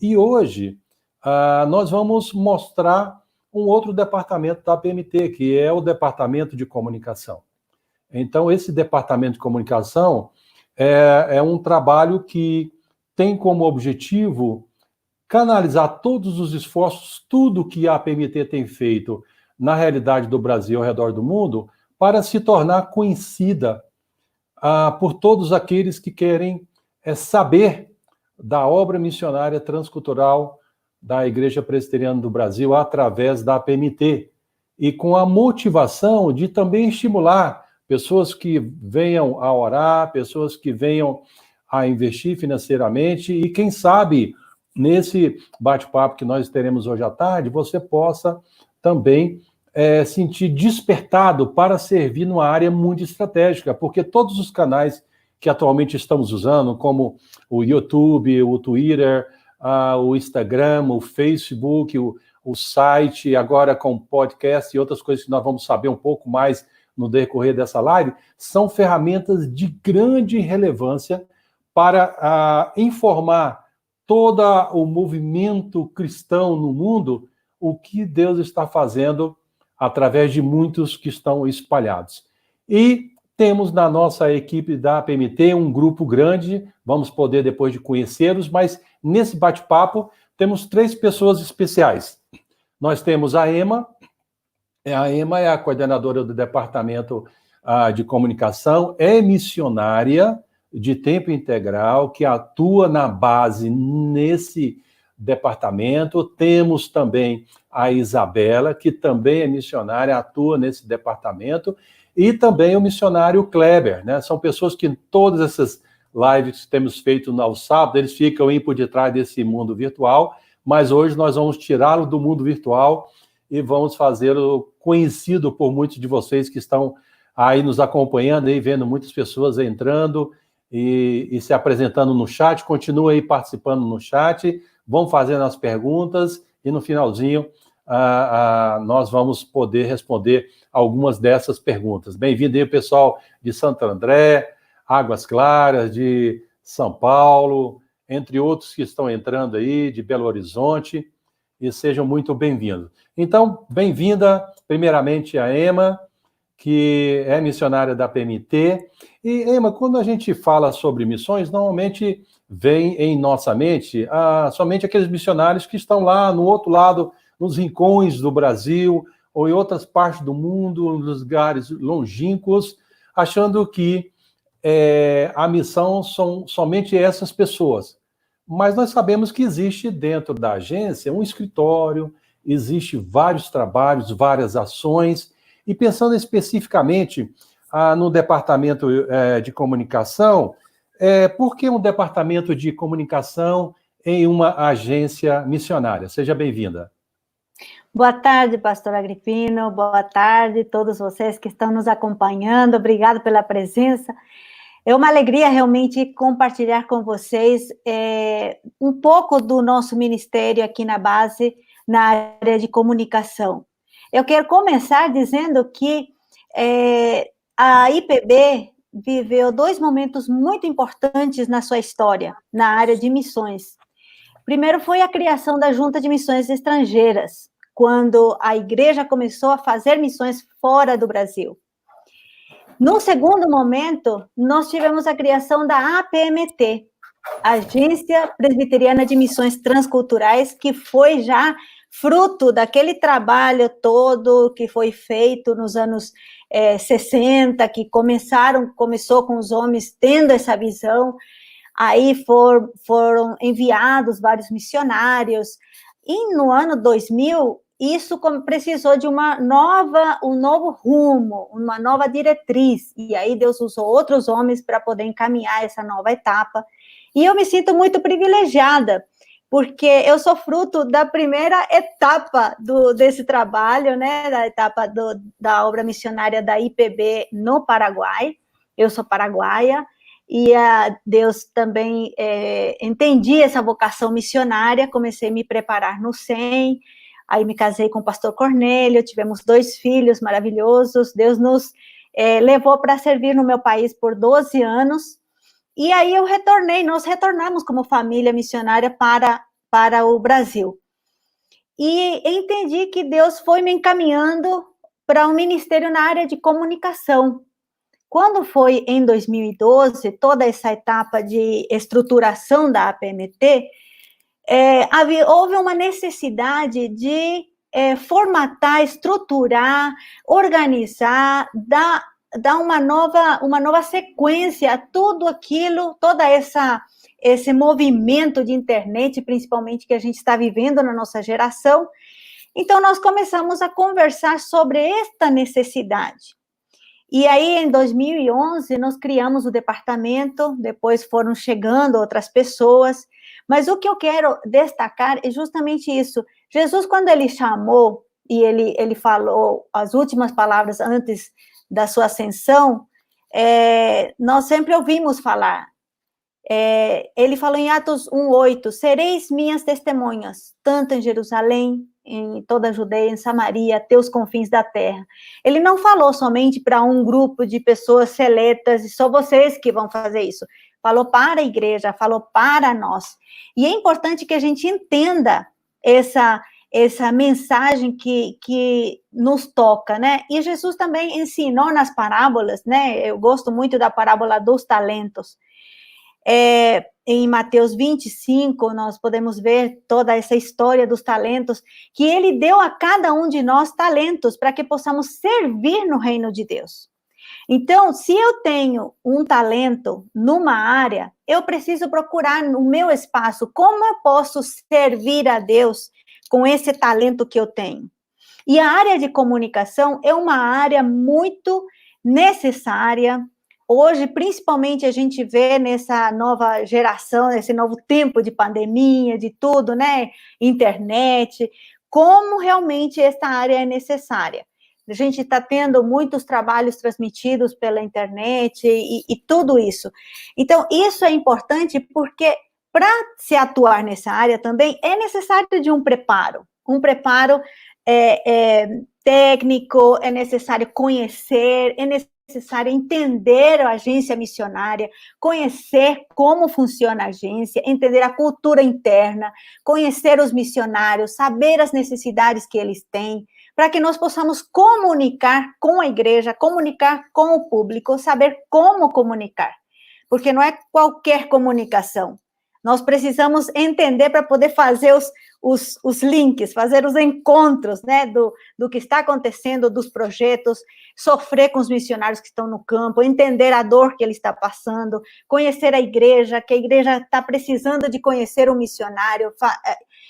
E hoje nós vamos mostrar um outro departamento da PMT, que é o Departamento de Comunicação. Então, esse Departamento de Comunicação é um trabalho que tem como objetivo canalizar todos os esforços, tudo que a PMT tem feito na realidade do Brasil ao redor do mundo, para se tornar conhecida por todos aqueles que querem saber da obra missionária transcultural da Igreja Presbiteriana do Brasil através da PMT, e com a motivação de também estimular pessoas que venham a orar, pessoas que venham a investir financeiramente, e quem sabe, nesse bate-papo que nós teremos hoje à tarde, você possa também sentir despertado para servir numa área muito estratégica, porque todos os canais que atualmente estamos usando, como o YouTube, o Twitter, o Instagram, o Facebook, o site, agora com podcast e outras coisas que nós vamos saber um pouco mais no decorrer dessa live, são ferramentas de grande relevância para informar todo o movimento cristão no mundo, o que Deus está fazendo através de muitos que estão espalhados. E temos na nossa equipe da PMT um grupo grande, vamos poder depois de conhecê-los, mas nesse bate-papo temos 3 pessoas especiais. Nós temos a Emma é a coordenadora do Departamento de Comunicação, é missionária de tempo integral, que atua na base nesse departamento. Temos também a Isabela, que também é missionária, atua nesse departamento, e também o missionário Kleber, né? São pessoas que em todas essas lives que temos feito no sábado, eles ficam aí por detrás desse mundo virtual, mas hoje nós vamos tirá-lo do mundo virtual e vamos fazê-lo conhecido por muitos de vocês que estão aí nos acompanhando, aí vendo muitas pessoas entrando e se apresentando no chat. Continua aí participando no chat, vão fazendo as perguntas e no finalzinho nós vamos poder responder algumas dessas perguntas. Bem-vindo aí, pessoal de Santo André, Águas Claras, de São Paulo, entre outros que estão entrando aí, de Belo Horizonte, e sejam muito bem-vindos. Então, bem-vinda, primeiramente, a Emma, que é missionária da PMT. E, Emma, quando a gente fala sobre missões, normalmente vem em nossa mente somente aqueles missionários que estão lá no outro lado, nos rincões do Brasil, ou em outras partes do mundo, nos lugares longínquos, achando que a missão são somente essas pessoas. Mas nós sabemos que existe dentro da agência um escritório, existe vários trabalhos, várias ações, e pensando especificamente no departamento de comunicação, por que um departamento de comunicação em uma agência missionária? Seja bem-vinda. Boa tarde, pastor Agripino, boa tarde a todos vocês que estão nos acompanhando, obrigado pela presença. É uma alegria realmente compartilhar com vocês um pouco do nosso ministério aqui na base, na área de comunicação. Eu quero começar dizendo que a IPB viveu 2 momentos muito importantes na sua história, na área de missões. Primeiro foi a criação da Junta de Missões Estrangeiras, quando a igreja começou a fazer missões fora do Brasil. No segundo momento, nós tivemos a criação da APMT, Agência Presbiteriana de Missões Transculturais, que foi já fruto daquele trabalho todo que foi feito nos anos 60, que começou com os homens tendo essa visão. Aí foram enviados vários missionários, e no ano 2000, isso precisou de um novo rumo, uma nova diretriz, e aí Deus usou outros homens para poder encaminhar essa nova etapa, e eu me sinto muito privilegiada, porque eu sou fruto da primeira etapa desse trabalho, né, da etapa da obra missionária da IPB no Paraguai. Eu sou paraguaia, e Deus também entendi essa vocação missionária, comecei a me preparar no SEM, aí me casei com o pastor Cornélio, tivemos 2 filhos maravilhosos, Deus nos levou para servir no meu país por 12 anos, e aí nós retornamos como família missionária para para o Brasil. E entendi que Deus foi me encaminhando para um ministério na área de comunicação. Quando foi em 2012, toda essa etapa de estruturação da APMT, houve uma necessidade de formatar, estruturar, organizar, dar uma nova sequência a tudo aquilo, esse movimento de internet, principalmente que a gente está vivendo na nossa geração. Então, nós começamos a conversar sobre esta necessidade. E aí, em 2011, nós criamos o departamento, depois foram chegando outras pessoas, mas o que eu quero destacar é justamente isso. Jesus, quando ele chamou, e ele falou as últimas palavras antes da sua ascensão, nós sempre ouvimos falar. Ele falou em Atos 1:8, sereis minhas testemunhas, tanto em Jerusalém, em toda a Judeia, em Samaria, até os confins da terra. Ele não falou somente para um grupo de pessoas seletas, e só vocês que vão fazer isso. Falou para a igreja, falou para nós. E é importante que a gente entenda essa mensagem que nos toca, né? E Jesus também ensinou nas parábolas, né? Eu gosto muito da parábola dos talentos. Em Mateus 25, nós podemos ver toda essa história dos talentos, que ele deu a cada um de nós talentos para que possamos servir no reino de Deus. Então, se eu tenho um talento numa área, eu preciso procurar no meu espaço como eu posso servir a Deus com esse talento que eu tenho. E a área de comunicação é uma área muito necessária. Hoje, principalmente, a gente vê nessa nova geração, nesse novo tempo de pandemia, de tudo, né? Internet, como realmente essa área é necessária. A gente está tendo muitos trabalhos transmitidos pela internet e tudo isso. Então, isso é importante porque, para se atuar nessa área também, é necessário de um preparo técnico, é necessário conhecer, é necessário entender a agência missionária, conhecer como funciona a agência, entender a cultura interna, conhecer os missionários, saber as necessidades que eles têm, para que nós possamos comunicar com a igreja, comunicar com o público, saber como comunicar, porque não é qualquer comunicação. Nós precisamos entender para poder fazer os links, fazer os encontros, né, do que está acontecendo, dos projetos, sofrer com os missionários que estão no campo, entender a dor que ele está passando, conhecer a igreja, que a igreja está precisando de conhecer o missionário,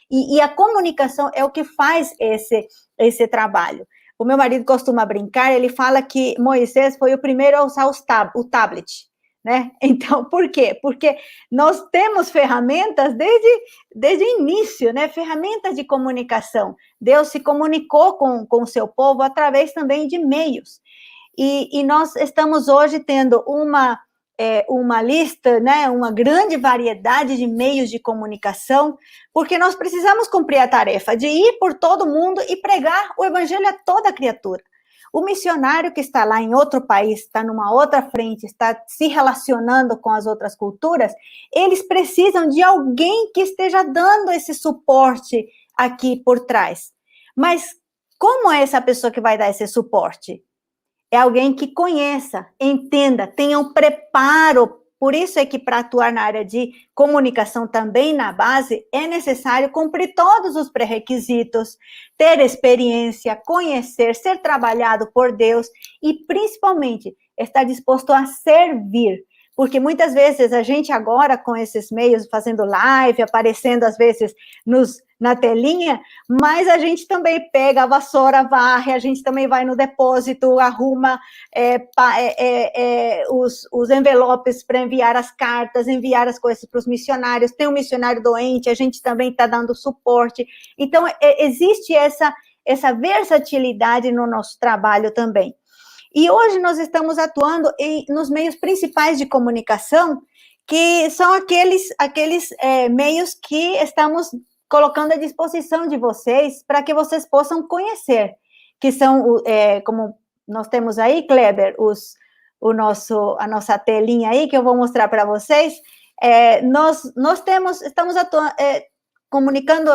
e a comunicação é o que faz esse trabalho. O meu marido costuma brincar, ele fala que Moisés foi o primeiro a usar o tablet, né? Então, por quê? Porque nós temos ferramentas desde o início, né? Ferramentas de comunicação. Deus se comunicou com o seu povo através também de meios. E nós estamos hoje tendo uma lista, né? Uma grande variedade de meios de comunicação, porque nós precisamos cumprir a tarefa de ir por todo mundo e pregar o evangelho a toda criatura. O missionário que está lá em outro país, está numa outra frente, está se relacionando com as outras culturas, eles precisam de alguém que esteja dando esse suporte aqui por trás. Mas como é essa pessoa que vai dar esse suporte? É alguém que conheça, entenda, tenha um preparo. Por isso é que para atuar na área de comunicação também na base, é necessário cumprir todos os pré-requisitos, ter experiência, conhecer, ser trabalhado por Deus e, principalmente, estar disposto a servir. Porque muitas vezes a gente agora, com esses meios, fazendo live, aparecendo às vezes na telinha, mas a gente também pega a vassoura, varre, a gente também vai no depósito, arruma os envelopes para enviar as cartas, enviar as coisas para os missionários. Tem um missionário doente, a gente também está dando suporte. Então, existe essa versatilidade no nosso trabalho também. E hoje nós estamos atuando nos meios principais de comunicação, que são aqueles meios que estamos colocando à disposição de vocês, para que vocês possam conhecer, que são, como nós temos aí, Kleber, a nossa telinha aí, que eu vou mostrar para vocês. Nós estamos comunicando,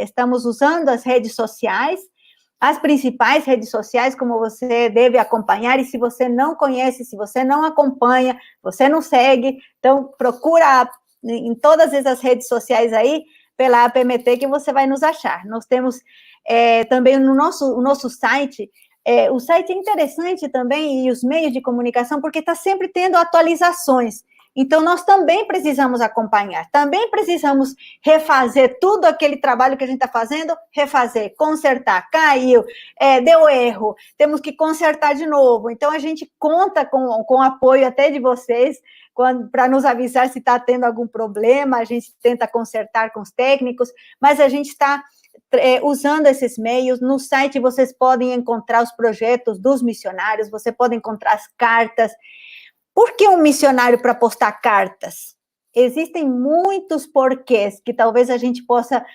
estamos usando as redes sociais, as principais redes sociais, como você deve acompanhar, e se você não conhece, se você não acompanha, você não segue, então procura em todas essas redes sociais aí, pela APMT, que você vai nos achar. Nós temos também no nosso site, o site é interessante também, e os meios de comunicação, porque está sempre tendo atualizações. Então, nós também precisamos acompanhar, também precisamos refazer tudo aquele trabalho que a gente está fazendo, refazer, consertar, caiu, deu erro, temos que consertar de novo. Então, a gente conta com o apoio até de vocês, para nos avisar se está tendo algum problema, a gente tenta consertar com os técnicos, mas a gente está usando esses meios. No site vocês podem encontrar os projetos dos missionários, você pode encontrar as cartas. Por que um missionário para postar cartas? Existem muitos porquês que talvez a gente possa,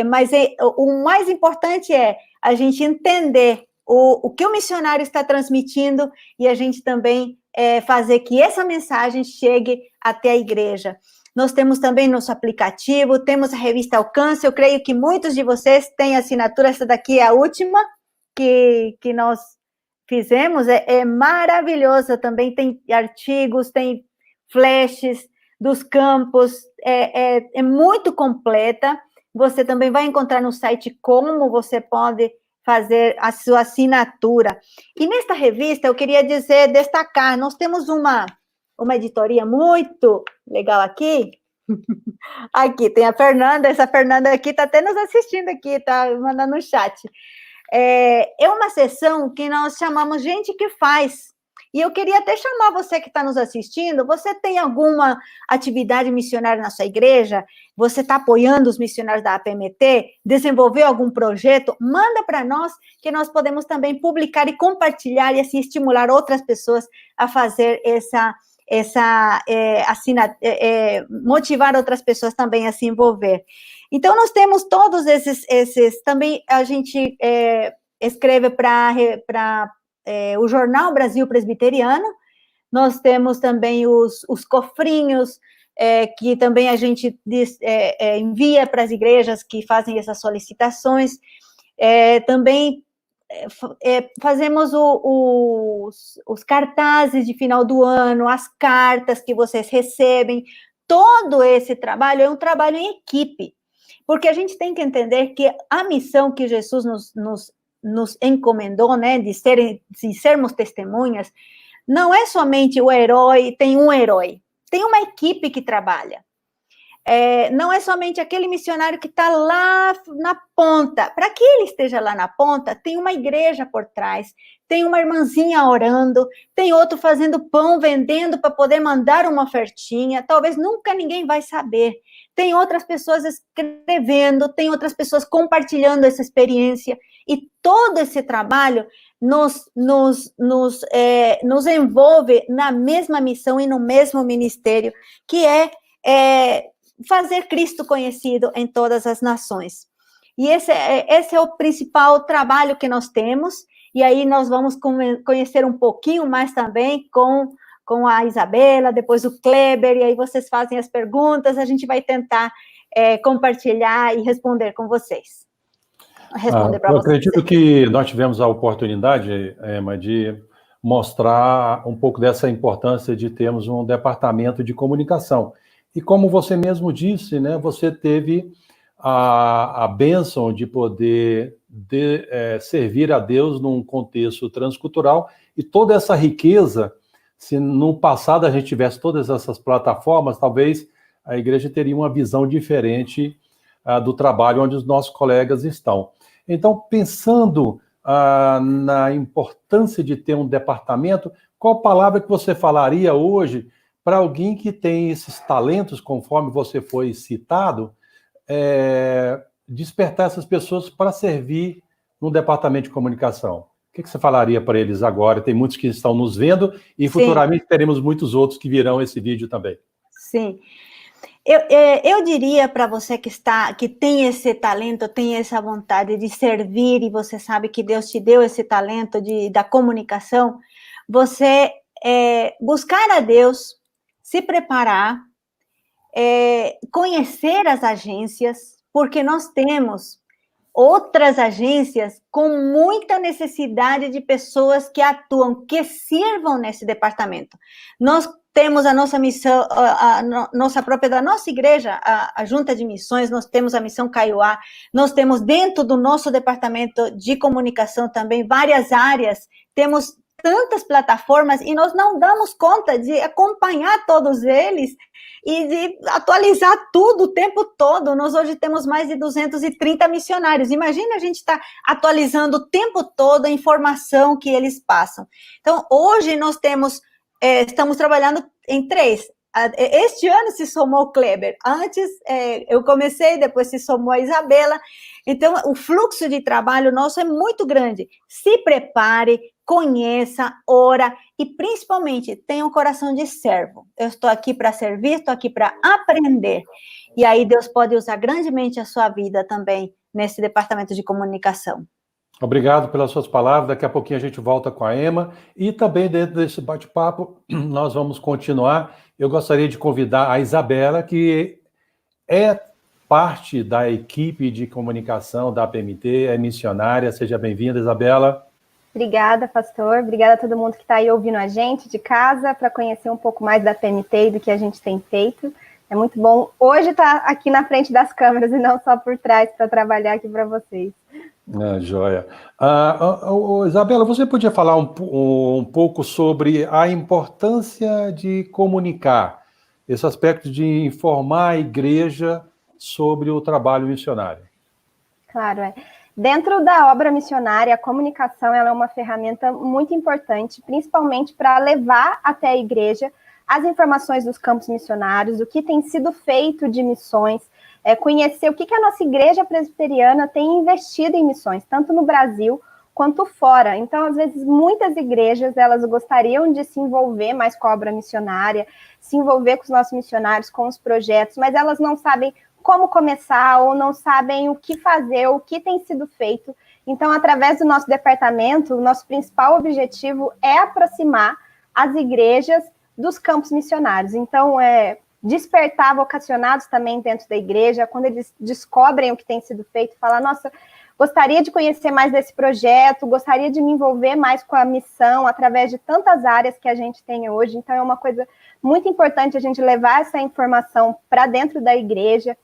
mas o mais importante é a gente entender o que o missionário está transmitindo e a gente também fazer que essa mensagem chegue até a igreja. Nós temos também nosso aplicativo, temos a revista Alcance, eu creio que muitos de vocês têm assinatura, essa daqui é a última que nós fizemos, é maravilhosa também, tem artigos, tem flashes dos campos, é muito completa. Você também vai encontrar no site como você pode fazer a sua assinatura. E nesta revista, eu queria destacar, nós temos uma editoria muito legal aqui. Aqui tem a Fernanda, essa Fernanda aqui está até nos assistindo aqui, está mandando no chat. É uma sessão que nós chamamos Gente que Faz. E eu queria até chamar você que está nos assistindo, você tem alguma atividade missionária na sua igreja? Você está apoiando os missionários da APMT? Desenvolveu algum projeto? Manda para nós, que nós podemos também publicar e compartilhar e assim estimular outras pessoas a fazer motivar outras pessoas também a se envolver. Então, nós temos todos esses também a gente escreve para o Jornal Brasil Presbiteriano, nós temos também os cofrinhos, que também a gente envia para as igrejas que fazem essas solicitações, também fazemos os cartazes de final do ano, as cartas que vocês recebem, todo esse trabalho é um trabalho em equipe, porque a gente tem que entender que a missão que Jesus nos encomendou, né, de sermos testemunhas, não é somente o herói, tem um herói, tem uma equipe que trabalha. Não é somente aquele missionário que está lá na ponta. Para que ele esteja lá na ponta, tem uma igreja por trás, tem uma irmãzinha orando, tem outro fazendo pão, vendendo para poder mandar uma ofertinha. Talvez nunca ninguém vai saber. Tem outras pessoas escrevendo, tem outras pessoas compartilhando essa experiência. E todo esse trabalho nos envolve na mesma missão e no mesmo ministério, que é fazer Cristo conhecido em todas as nações. E esse é o principal trabalho que nós temos, e aí nós vamos conhecer um pouquinho mais também com a Isabela, depois o Kleber, e aí vocês fazem as perguntas, a gente vai tentar compartilhar e responder com vocês. Responder para vocês. Eu acredito que nós tivemos a oportunidade, Emma, de mostrar um pouco dessa importância de termos um departamento de comunicação. E como você mesmo disse, né, você teve a bênção de poder servir a Deus num contexto transcultural, e toda essa riqueza, se no passado a gente tivesse todas essas plataformas, talvez a igreja teria uma visão diferente do trabalho onde os nossos colegas estão. Então, pensando na importância de ter um departamento, qual palavra que você falaria hoje para alguém que tem esses talentos, conforme você foi citado, despertar essas pessoas para servir no departamento de comunicação? O que você falaria para eles agora? Tem muitos que estão nos vendo e futuramente teremos muitos outros que virão esse vídeo também. Sim. Eu diria para você que tem esse talento, tem essa vontade de servir, e você sabe que Deus te deu esse talento da comunicação, você buscar a Deus, se preparar, conhecer as agências, porque nós temos outras agências com muita necessidade de pessoas que atuam, que sirvam nesse departamento. Nós temos a nossa missão, da nossa igreja, a Junta de Missões, nós temos a Missão Kaiowá, nós temos dentro do nosso departamento de comunicação também várias áreas, temos tantas plataformas e nós não damos conta de acompanhar todos eles e de atualizar tudo o tempo todo. Nós hoje temos mais de 230 missionários. Imagina a gente estar atualizando o tempo todo a informação que eles passam. Então, hoje nós estamos trabalhando em 3. Este ano se somou o Kleber. Antes eu comecei, depois se somou a Isabela. Então, o fluxo de trabalho nosso é muito grande. Se prepare, conheça, ora e, principalmente, tenha um coração de servo. Eu estou aqui para servir, estou aqui para aprender. E aí Deus pode usar grandemente a sua vida também nesse departamento de comunicação. Obrigado pelas suas palavras. Daqui a pouquinho a gente volta com a Emma. E também dentro desse bate-papo, nós vamos continuar. Eu gostaria de convidar a Isabela, que é parte da equipe de comunicação da PMT, é missionária. Seja bem-vinda, Isabela. Obrigada, pastor. Obrigada a todo mundo que está aí ouvindo a gente de casa, para conhecer um pouco mais da PMT e do que a gente tem feito. É muito bom hoje estar aqui na frente das câmeras e não só por trás, para trabalhar aqui para vocês. Joia. Isabela, você podia falar um pouco sobre a importância de comunicar, esse aspecto de informar a igreja sobre o trabalho missionário? Claro, Dentro da obra missionária, a comunicação ela é uma ferramenta muito importante, principalmente para levar até a igreja as informações dos campos missionários, o que tem sido feito de missões, conhecer o que a nossa igreja presbiteriana tem investido em missões, tanto no Brasil quanto fora. Então, às vezes, muitas igrejas, elas gostariam de se envolver mais com a obra missionária, se envolver com os nossos missionários, com os projetos, mas elas não sabem como começar ou não sabem o que fazer, o que tem sido feito. Então, através do nosso departamento, o nosso principal objetivo é aproximar as igrejas dos campos missionários. Então, despertar vocacionados também dentro da igreja, quando eles descobrem o que tem sido feito, falar, nossa, gostaria de conhecer mais desse projeto, gostaria de me envolver mais com a missão, através de tantas áreas que a gente tem hoje. Então, é uma coisa muito importante a gente levar essa informação para dentro da igreja,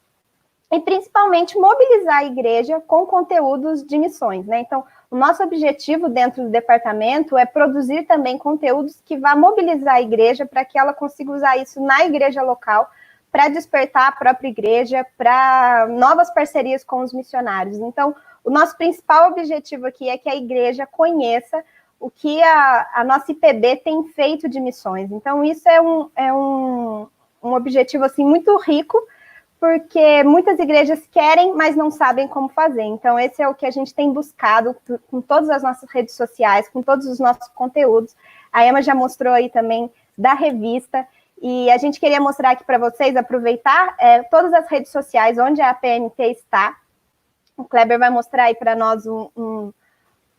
e principalmente mobilizar a igreja com conteúdos de missões, né? Então, o nosso objetivo dentro do departamento é produzir também conteúdos que vá mobilizar a igreja para que ela consiga usar isso na igreja local, para despertar a própria igreja, para novas parcerias com os missionários. Então, o nosso principal objetivo aqui é que a igreja conheça o que a nossa IPB tem feito de missões. Então, isso é um objetivo assim, muito rico, porque muitas igrejas querem, mas não sabem como fazer. Então, esse é o que a gente tem buscado com todas as nossas redes sociais, com todos os nossos conteúdos. A Emma já mostrou aí também da revista, e a gente queria mostrar aqui para vocês, aproveitar todas as redes sociais onde a PMT está. O Kleber vai mostrar aí para nós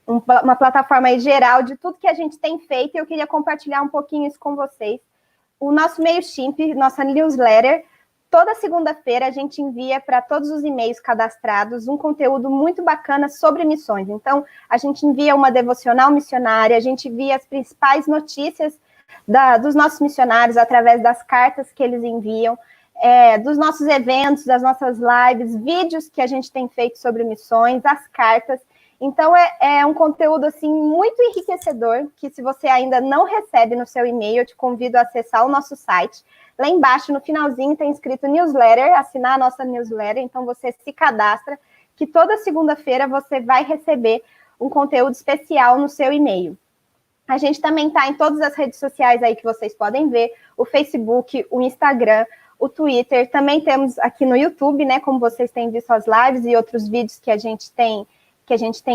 uma plataforma aí geral de tudo que a gente tem feito, e eu queria compartilhar um pouquinho isso com vocês. O nosso MailChimp, nossa newsletter, toda segunda-feira a gente envia para todos os e-mails cadastrados um conteúdo muito bacana sobre missões. Então, a gente envia uma devocional missionária, a gente envia as principais notícias dos nossos missionários através das cartas que eles enviam, dos nossos eventos, das nossas lives, vídeos que a gente tem feito sobre missões, as cartas. Então, é um conteúdo assim, muito enriquecedor, que se você ainda não recebe no seu e-mail, eu te convido a acessar o nosso site. Lá embaixo, no finalzinho, tem escrito newsletter, assinar a nossa newsletter, então você se cadastra, que toda segunda-feira você vai receber um conteúdo especial no seu e-mail. A gente também está em todas as redes sociais aí que vocês podem ver, o Facebook, o Instagram, o Twitter, também temos aqui no YouTube, né, como vocês têm visto as lives e outros vídeos que a gente tem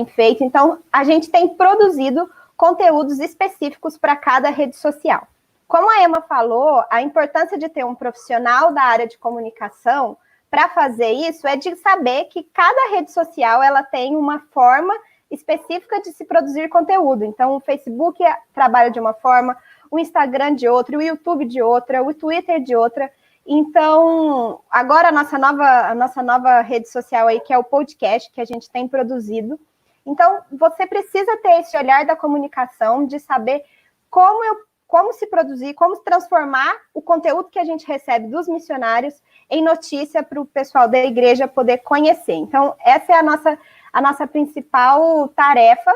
feito. Então, a gente tem produzido conteúdos específicos para cada rede social. Como a Emma falou, a importância de ter um profissional da área de comunicação para fazer isso é de saber que cada rede social ela tem uma forma específica de se produzir conteúdo. Então, o Facebook trabalha de uma forma, o Instagram de outra, o YouTube de outra, o Twitter de outra. Então, agora a nossa nova rede social aí, que é o podcast, que a gente tem produzido. Então, você precisa ter esse olhar da comunicação, de saber como se produzir, como transformar o conteúdo que a gente recebe dos missionários em notícia para o pessoal da igreja poder conhecer. Então, essa é a nossa principal tarefa,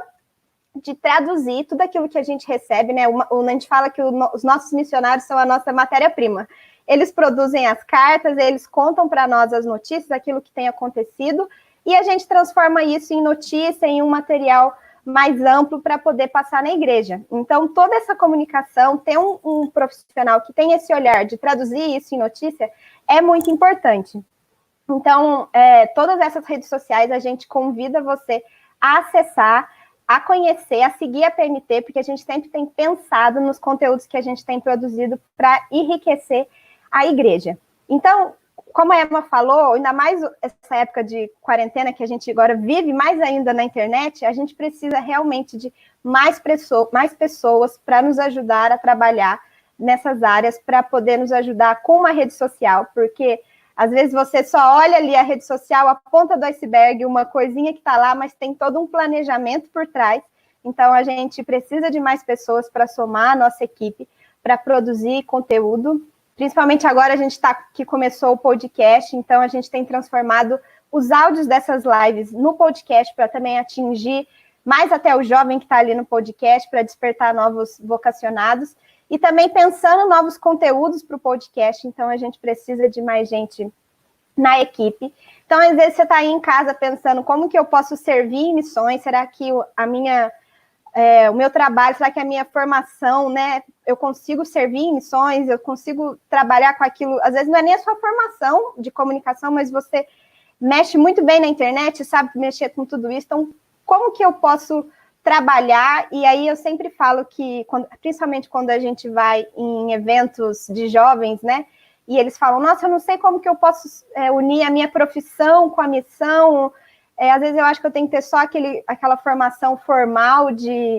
de traduzir tudo aquilo que a gente recebe, né? A gente fala que os nossos missionários são a nossa matéria-prima. Eles produzem as cartas, eles contam para nós as notícias, aquilo que tem acontecido, e a gente transforma isso em notícia, em um material mais amplo para poder passar na igreja. Então, toda essa comunicação, ter um profissional que tem esse olhar de traduzir isso em notícia, é muito importante. Então, todas essas redes sociais, a gente convida você a acessar, a conhecer, a seguir a PMT, porque a gente sempre tem pensado nos conteúdos que a gente tem produzido para enriquecer a igreja. Então, como a Emma falou, ainda mais essa época de quarentena que a gente agora vive, mais ainda na internet, a gente precisa realmente de mais pessoas para nos ajudar a trabalhar nessas áreas, para poder nos ajudar com uma rede social, porque às vezes você só olha ali a rede social, a ponta do iceberg, uma coisinha que está lá, mas tem todo um planejamento por trás. Então, a gente precisa de mais pessoas para somar a nossa equipe, para produzir conteúdo. Principalmente agora, a gente que começou o podcast, então a gente tem transformado os áudios dessas lives no podcast, para também atingir mais até o jovem que está ali no podcast, para despertar novos vocacionados. E também pensando novos conteúdos para o podcast, então a gente precisa de mais gente na equipe. Então, às vezes, você está aí em casa pensando como que eu posso servir em missões, será que o meu trabalho, será que a minha formação, né, eu consigo servir em missões, eu consigo trabalhar com aquilo, às vezes não é nem a sua formação de comunicação, mas você mexe muito bem na internet, sabe mexer com tudo isso, então como que eu posso trabalhar? E aí eu sempre falo que, principalmente quando a gente vai em eventos de jovens, né, e eles falam, nossa, eu não sei como que eu posso unir a minha profissão com a missão, às vezes eu acho que eu tenho que ter só aquela formação formal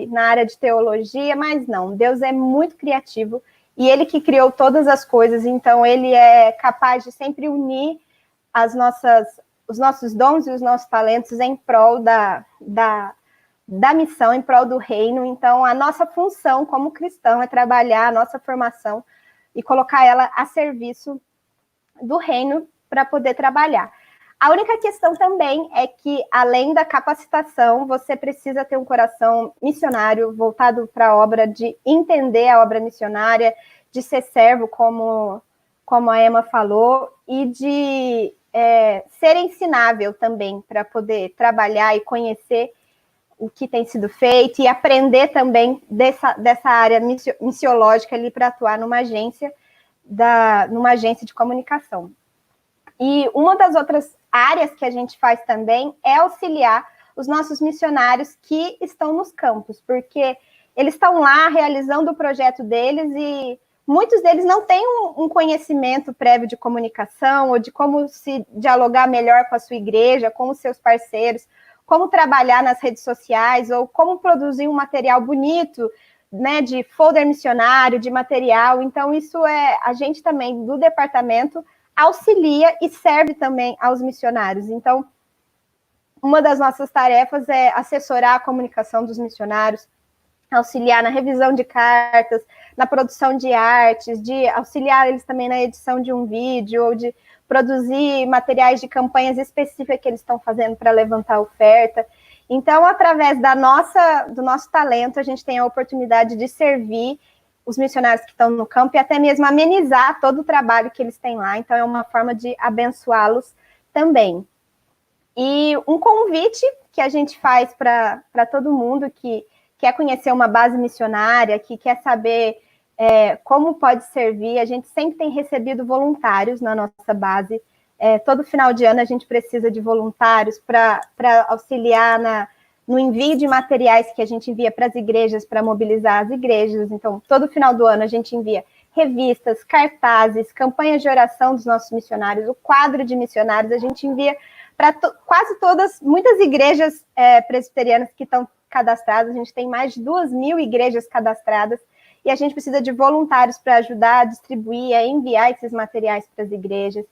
na área de teologia, mas não, Deus é muito criativo, e Ele que criou todas as coisas, então Ele é capaz de sempre unir os nossos dons e os nossos talentos em prol da missão, em prol do reino. Então, a nossa função como cristão é trabalhar a nossa formação e colocar ela a serviço do reino para poder trabalhar. A única questão também é que, além da capacitação, você precisa ter um coração missionário voltado para a obra, de entender a obra missionária, de ser servo, como a Emma falou, e de ser ensinável também, para poder trabalhar e conhecer o que tem sido feito e aprender também dessa área missiológica ali para atuar numa agência de comunicação. E uma das outras áreas que a gente faz também é auxiliar os nossos missionários que estão nos campos, porque eles estão lá realizando o projeto deles e muitos deles não têm um conhecimento prévio de comunicação ou de como se dialogar melhor com a sua igreja, com os seus parceiros, como trabalhar nas redes sociais ou como produzir um material bonito, né, de folder missionário, de material. Então, isso a gente também, do departamento, auxilia e serve também aos missionários. Então, uma das nossas tarefas é assessorar a comunicação dos missionários, auxiliar na revisão de cartas, na produção de artes, de auxiliar eles também na edição de um vídeo, ou de produzir materiais de campanhas específicas que eles estão fazendo para levantar oferta. Então, através do nosso talento, a gente tem a oportunidade de servir os missionários que estão no campo e até mesmo amenizar todo o trabalho que eles têm lá. Então, é uma forma de abençoá-los também. E um convite que a gente faz para todo mundo que quer conhecer uma base missionária, que quer saber como pode servir, a gente sempre tem recebido voluntários na nossa base. Todo final de ano a gente precisa de voluntários para auxiliar no envio de materiais que a gente envia para as igrejas, para mobilizar as igrejas. Então, todo final do ano a gente envia revistas, cartazes, campanhas de oração dos nossos missionários, o quadro de missionários, a gente envia para quase muitas igrejas presbiterianas que estão cadastradas, a gente tem mais de 2.000 igrejas cadastradas, e a gente precisa de voluntários para ajudar a distribuir, a enviar esses materiais para as igrejas.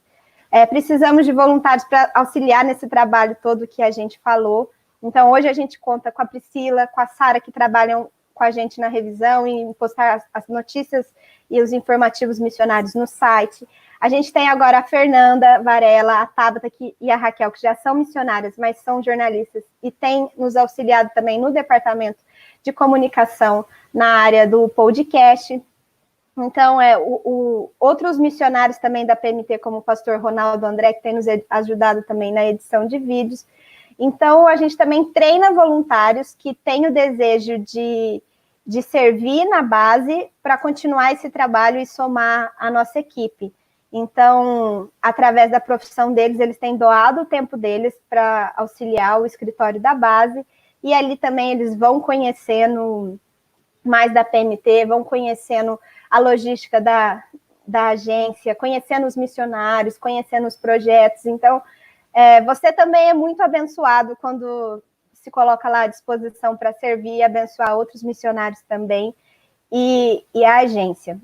Precisamos de voluntários para auxiliar nesse trabalho todo que a gente falou. Então, hoje a gente conta com a Priscila, com a Sara, que trabalham com a gente na revisão e em postar as notícias e os informativos missionários no site. A gente tem agora a Fernanda Varela, a Tabata e a Raquel, que já são missionárias, mas são jornalistas e têm nos auxiliado também no departamento de comunicação na área do podcast. Então, outros missionários também da PMT, como o pastor Ronaldo André, que tem nos ajudado também na edição de vídeos. Então, a gente também treina voluntários que têm o desejo de servir na base para continuar esse trabalho e somar a nossa equipe. Então, através da profissão deles, eles têm doado o tempo deles para auxiliar o escritório da base, e ali também eles vão conhecendo mais da PMT, vão conhecendo a logística da agência, conhecendo os missionários, conhecendo os projetos. Então, você também é muito abençoado quando se coloca lá à disposição para servir e abençoar outros missionários também, e a agência.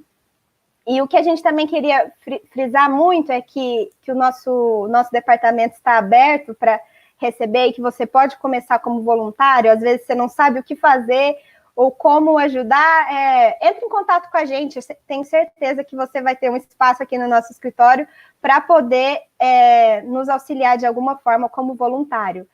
E o que a gente também queria frisar muito é que o nosso departamento está aberto para receber, e que você pode começar como voluntário. Às vezes você não sabe o que fazer ou como ajudar, entre em contato com a gente. Tenho certeza que você vai ter um espaço aqui no nosso escritório para poder nos auxiliar de alguma forma como voluntário.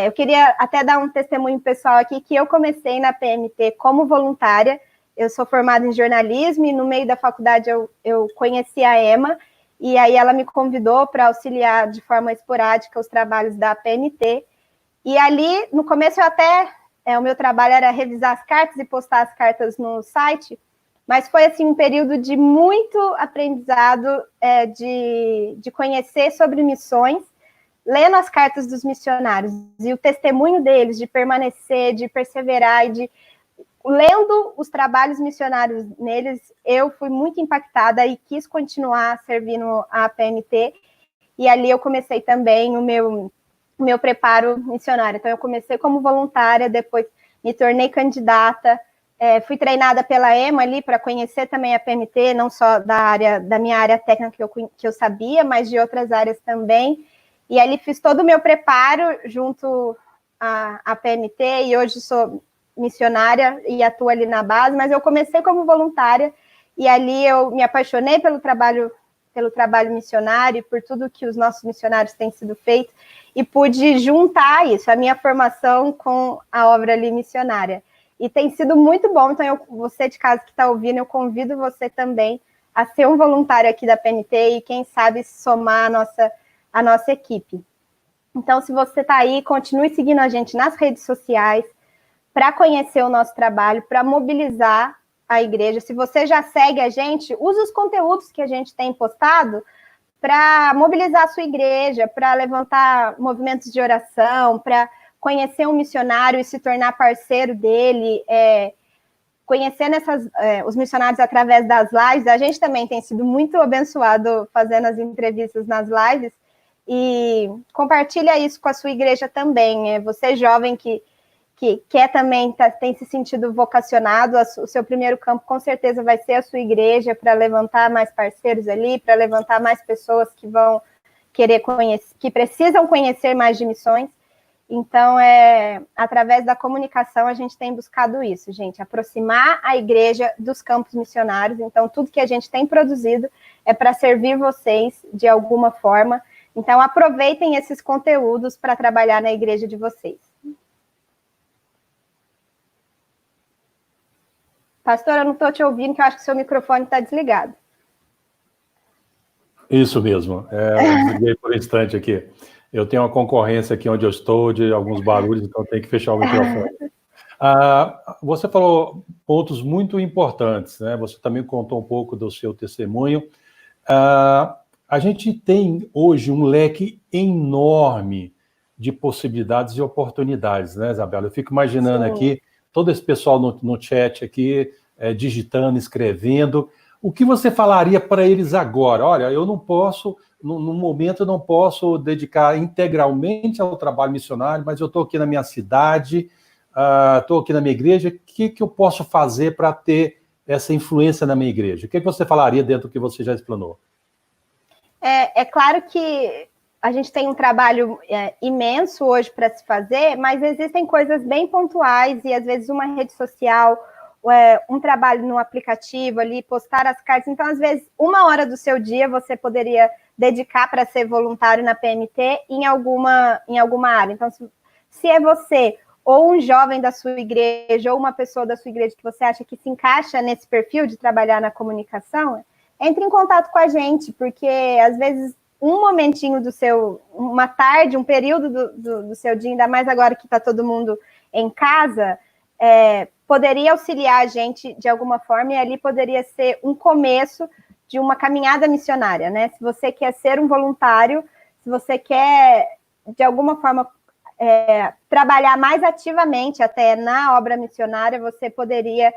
Eu queria até dar um testemunho pessoal aqui, que eu comecei na PMT como voluntária. Eu sou formada em jornalismo e no meio da faculdade eu conheci a Emma, e aí ela me convidou para auxiliar de forma esporádica os trabalhos da PMT. E ali, no começo, o meu trabalho era revisar as cartas e postar as cartas no site, mas foi assim um período de muito aprendizado, de conhecer sobre missões, lendo as cartas dos missionários e o testemunho deles, de permanecer, de perseverar, e lendo os trabalhos missionários neles, eu fui muito impactada e quis continuar servindo a PMT, e ali eu comecei também o meu preparo missionário. Então, eu comecei como voluntária, depois me tornei candidata, fui treinada pela Emma ali para conhecer também a PMT, não só da minha área técnica que eu sabia, mas de outras áreas também. E ali fiz todo o meu preparo junto à PMT, e hoje sou missionária e atuo ali na base, mas eu comecei como voluntária, e ali eu me apaixonei pelo trabalho missionário e por tudo que os nossos missionários têm sido feito, e pude juntar isso, a minha formação com a obra ali missionária. E tem sido muito bom. Então, você de casa que está ouvindo, eu convido você também a ser um voluntário aqui da PMT e, quem sabe, somar a nossa equipe. Então, se você está aí, continue seguindo a gente nas redes sociais para conhecer o nosso trabalho, para mobilizar a igreja. Se você já segue a gente, use os conteúdos que a gente tem postado para mobilizar a sua igreja, para levantar movimentos de oração, para conhecer um missionário e se tornar parceiro dele, conhecendo os missionários através das lives. A gente também tem sido muito abençoado fazendo as entrevistas nas lives, e compartilha isso com a sua igreja também. Você jovem que quer também, tem se sentido vocacionado, o seu primeiro campo com certeza vai ser a sua igreja, para levantar mais parceiros ali, para levantar mais pessoas que vão querer conhecer, que precisam conhecer mais de missões. Então, através da comunicação, a gente tem buscado isso, gente, aproximar a igreja dos campos missionários. Então, tudo que a gente tem produzido é para servir vocês de alguma forma. Então, aproveitem esses conteúdos para trabalhar na igreja de vocês. Pastor, eu não estou te ouvindo, que eu acho que o seu microfone está desligado. Isso mesmo. Eu desliguei por um instante aqui. Eu tenho uma concorrência aqui onde eu estou, de alguns barulhos, então eu tenho que fechar o microfone. Você falou pontos muito importantes, né? Você também contou um pouco do seu testemunho. A gente tem hoje um leque enorme de possibilidades e oportunidades, né, Isabela? Eu fico imaginando aqui todo esse pessoal no chat aqui, digitando, escrevendo. O que você falaria para eles agora? Olha, eu não posso, no momento eu não posso dedicar integralmente ao trabalho missionário, mas eu estou aqui na minha cidade, estou aqui na minha igreja, o que eu posso fazer para ter essa influência na minha igreja? O que você falaria dentro do que você já explanou? É claro que a gente tem um trabalho imenso hoje para se fazer, mas existem coisas bem pontuais e às vezes uma rede social, um trabalho no aplicativo ali, postar as cartas. Então, às vezes, 1 hora do seu dia você poderia dedicar para ser voluntário na PMT em alguma área. Então, se é você ou um jovem da sua igreja ou uma pessoa da sua igreja que você acha que se encaixa nesse perfil de trabalhar na comunicação, entre em contato com a gente, porque às vezes um momentinho uma tarde, um período do seu dia, ainda mais agora que está todo mundo em casa, poderia auxiliar a gente de alguma forma, e ali poderia ser um começo de uma caminhada missionária, né? Se você quer ser um voluntário, se você quer, de alguma forma, trabalhar mais ativamente até na obra missionária, você poderia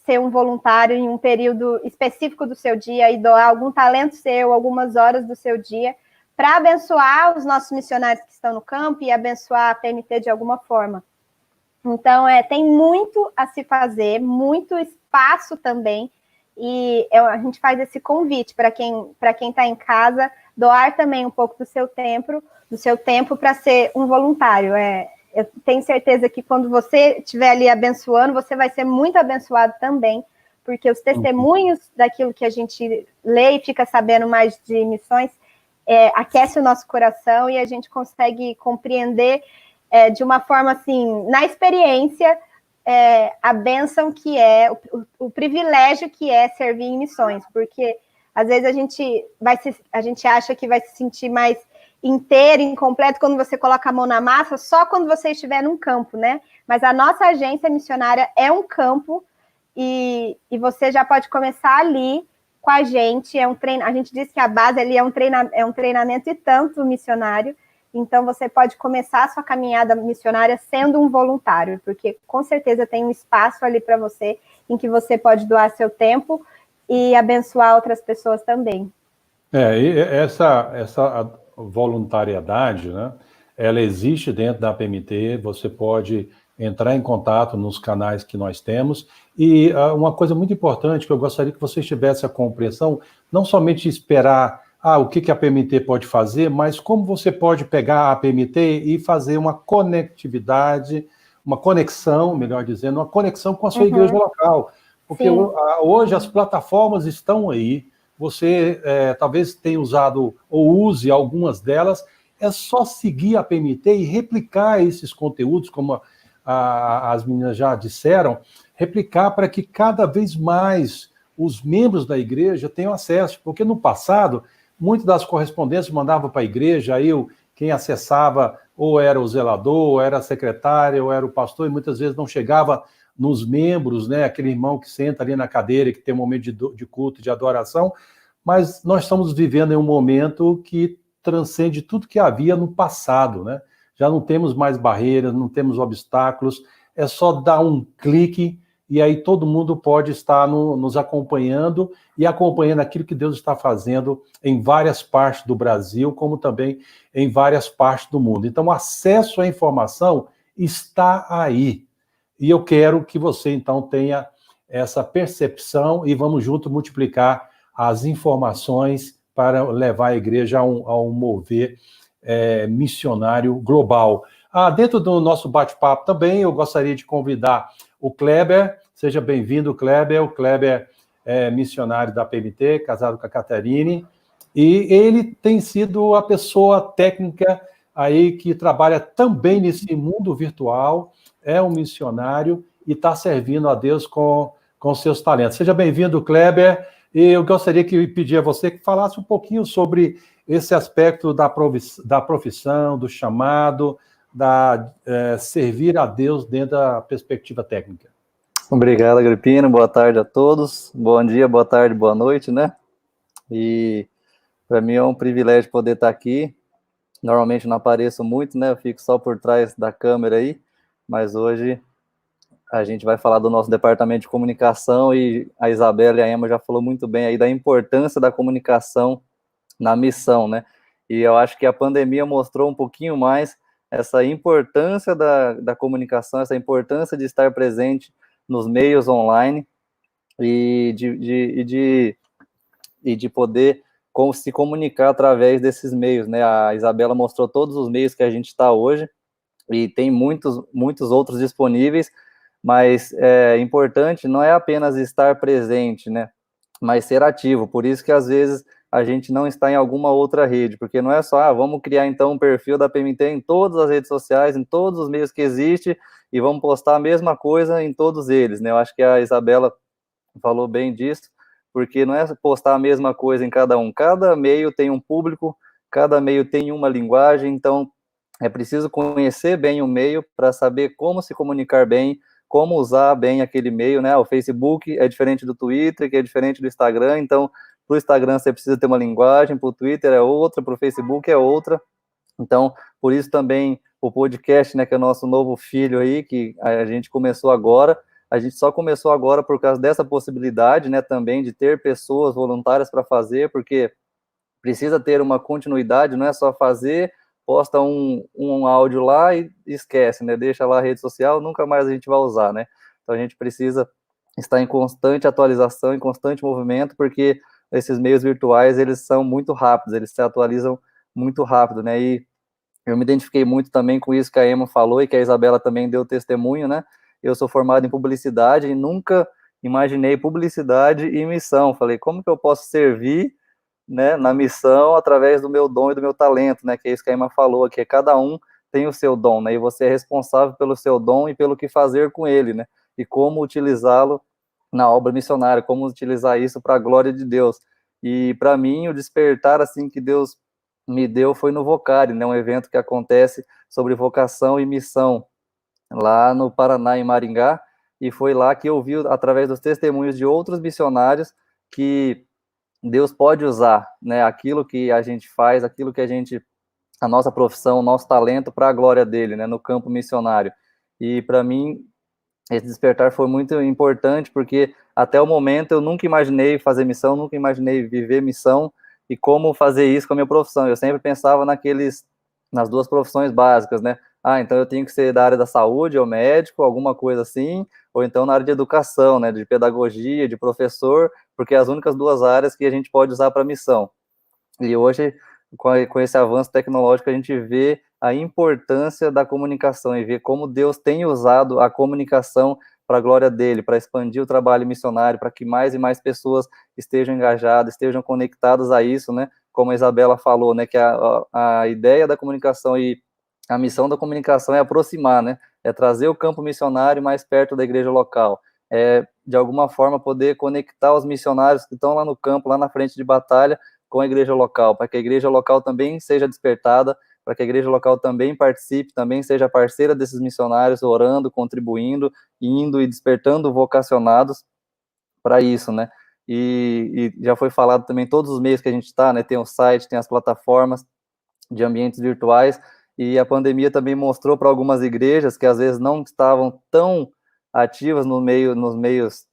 ser um voluntário em um período específico do seu dia e doar algum talento seu, algumas horas do seu dia, para abençoar os nossos missionários que estão no campo e abençoar a PMT de alguma forma. Então, tem muito a se fazer, muito espaço também, e a gente faz esse convite para quem está em casa, doar também um pouco do seu tempo para ser um voluntário. Eu tenho certeza que quando você estiver ali abençoando, você vai ser muito abençoado também, porque os testemunhos daquilo que a gente lê e fica sabendo mais de missões aquece o nosso coração e a gente consegue compreender de uma forma assim, na experiência, a bênção que é, o privilégio que é servir em missões, porque às vezes a gente acha que vai se sentir mais inteiro, incompleto, quando você coloca a mão na massa, só quando você estiver num campo, né? Mas a nossa agência missionária é um campo e você já pode começar ali com a gente. A gente diz que a base ali é um treinamento e tanto missionário. Então, você pode começar a sua caminhada missionária sendo um voluntário, porque com certeza tem um espaço ali para você em que você pode doar seu tempo e abençoar outras pessoas também. E essa voluntariedade, né, ela existe dentro da PMT, você pode entrar em contato nos canais que nós temos, e uma coisa muito importante que eu gostaria que vocês tivessem a compreensão, não somente esperar o que a PMT pode fazer, mas como você pode pegar a PMT e fazer uma conectividade, uma conexão, melhor dizendo, uma conexão com a sua igreja local. Porque hoje as plataformas estão aí, você talvez tenha usado ou use algumas delas, é só seguir a PMT e replicar esses conteúdos, como as meninas já disseram, replicar para que cada vez mais os membros da igreja tenham acesso, porque no passado, muitas das correspondências mandavam para a igreja, aí quem acessava ou era o zelador, ou era a secretária, ou era o pastor, e muitas vezes não chegava nos membros, né, aquele irmão que senta ali na cadeira, que tem um momento de culto, de adoração, mas nós estamos vivendo em um momento que transcende tudo que havia no passado, né? Já não temos mais barreiras, não temos obstáculos, é só dar um clique e aí todo mundo pode estar nos acompanhando e acompanhando aquilo que Deus está fazendo em várias partes do Brasil, como também em várias partes do mundo. Então, o acesso à informação está aí. E eu quero que você, então, tenha essa percepção e vamos juntos multiplicar as informações para levar a igreja a um mover missionário global. Dentro do nosso bate-papo também, eu gostaria de convidar o Kleber. Seja bem-vindo, Kleber. O Kleber é missionário da PMT, casado com a Caterine, e ele tem sido a pessoa técnica aí que trabalha também nesse mundo virtual, é um missionário e está servindo a Deus com seus talentos. Seja bem-vindo, Kleber, e eu gostaria de pedir a você que falasse um pouquinho sobre esse aspecto da profissão, do chamado, servir a Deus dentro da perspectiva técnica. Obrigado, Agripino. Boa tarde a todos. Bom dia, boa tarde, boa noite, né? E para mim é um privilégio poder estar aqui. Normalmente não apareço muito, né? Eu fico só por trás da câmera aí, mas hoje a gente vai falar do nosso departamento de comunicação e a Isabela e a Emma já falou muito bem aí da importância da comunicação na missão, né? E eu acho que a pandemia mostrou um pouquinho mais essa importância da comunicação, essa importância de estar presente nos meios online, e de poder se comunicar através desses meios, né? A Isabela mostrou todos os meios que a gente está hoje, e tem muitos outros disponíveis, mas é importante não é apenas estar presente, né? Mas ser ativo. Por isso que às vezes a gente não está em alguma outra rede, porque não é só, vamos criar então um perfil da PMT em todas as redes sociais, em todos os meios que existe, e vamos postar a mesma coisa em todos eles, né? Eu acho que a Isabela falou bem disso, porque não é postar a mesma coisa em cada um. Cada meio tem um público, cada meio tem uma linguagem, então é preciso conhecer bem o meio para saber como se comunicar bem, como usar bem aquele meio, né? O Facebook é diferente do Twitter, que é diferente do Instagram, então para o Instagram você precisa ter uma linguagem, para o Twitter é outra, para o Facebook é outra. Então, por isso também o podcast, né, que é o nosso novo filho aí, que a gente começou agora, a gente só começou agora por causa dessa possibilidade, né, também de ter pessoas voluntárias para fazer, porque precisa ter uma continuidade, não é só fazer, posta um áudio lá e esquece, né, deixa lá a rede social, nunca mais a gente vai usar, né, então a gente precisa estar em constante atualização, em constante movimento, porque esses meios virtuais, eles são muito rápidos, eles se atualizam muito rápido, né, e eu me identifiquei muito também com isso que a Emma falou e que a Isabela também deu testemunho, né? Eu sou formado em publicidade e nunca imaginei publicidade e missão. Falei, como que eu posso servir, né, na missão através do meu dom e do meu talento, né? Que é isso que a Emma falou, que cada um tem o seu dom, né? E você é responsável pelo seu dom e pelo que fazer com ele, né? E como utilizá-lo na obra missionária, como utilizar isso para a glória de Deus. E para mim, o despertar assim que Deus me deu foi no Vocari, né, um evento que acontece sobre vocação e missão lá no Paraná, em Maringá, e foi lá que eu vi, através dos testemunhos de outros missionários, que Deus pode usar, né, aquilo que a gente faz, aquilo que a nossa profissão, o nosso talento para a glória dele, né, no campo missionário. E para mim, esse despertar foi muito importante, porque até o momento eu nunca imaginei fazer missão, nunca imaginei viver missão e como fazer isso com a minha profissão. Eu sempre pensava nas duas profissões básicas, né? Então eu tenho que ser da área da saúde, ou médico, alguma coisa assim, ou então na área de educação, né? De pedagogia, de professor, porque é as únicas duas áreas que a gente pode usar para missão. E hoje, com esse avanço tecnológico, a gente vê a importância da comunicação e vê como Deus tem usado a comunicação para a glória dele, para expandir o trabalho missionário, para que mais e mais pessoas estejam engajadas, estejam conectadas a isso, né? Como a Isabela falou, né? Que a ideia da comunicação e a missão da comunicação é aproximar, né? É trazer o campo missionário mais perto da igreja local. É, de alguma forma, poder conectar os missionários que estão lá no campo, lá na frente de batalha, com a igreja local, para que a igreja local também seja despertada, para que a igreja local também participe, também seja parceira desses missionários, orando, contribuindo, indo e despertando vocacionados para isso, né? E já foi falado também todos os meios que a gente está, né? Tem o site, tem as plataformas de ambientes virtuais, e a pandemia também mostrou para algumas igrejas que às vezes não estavam tão ativas nos meios,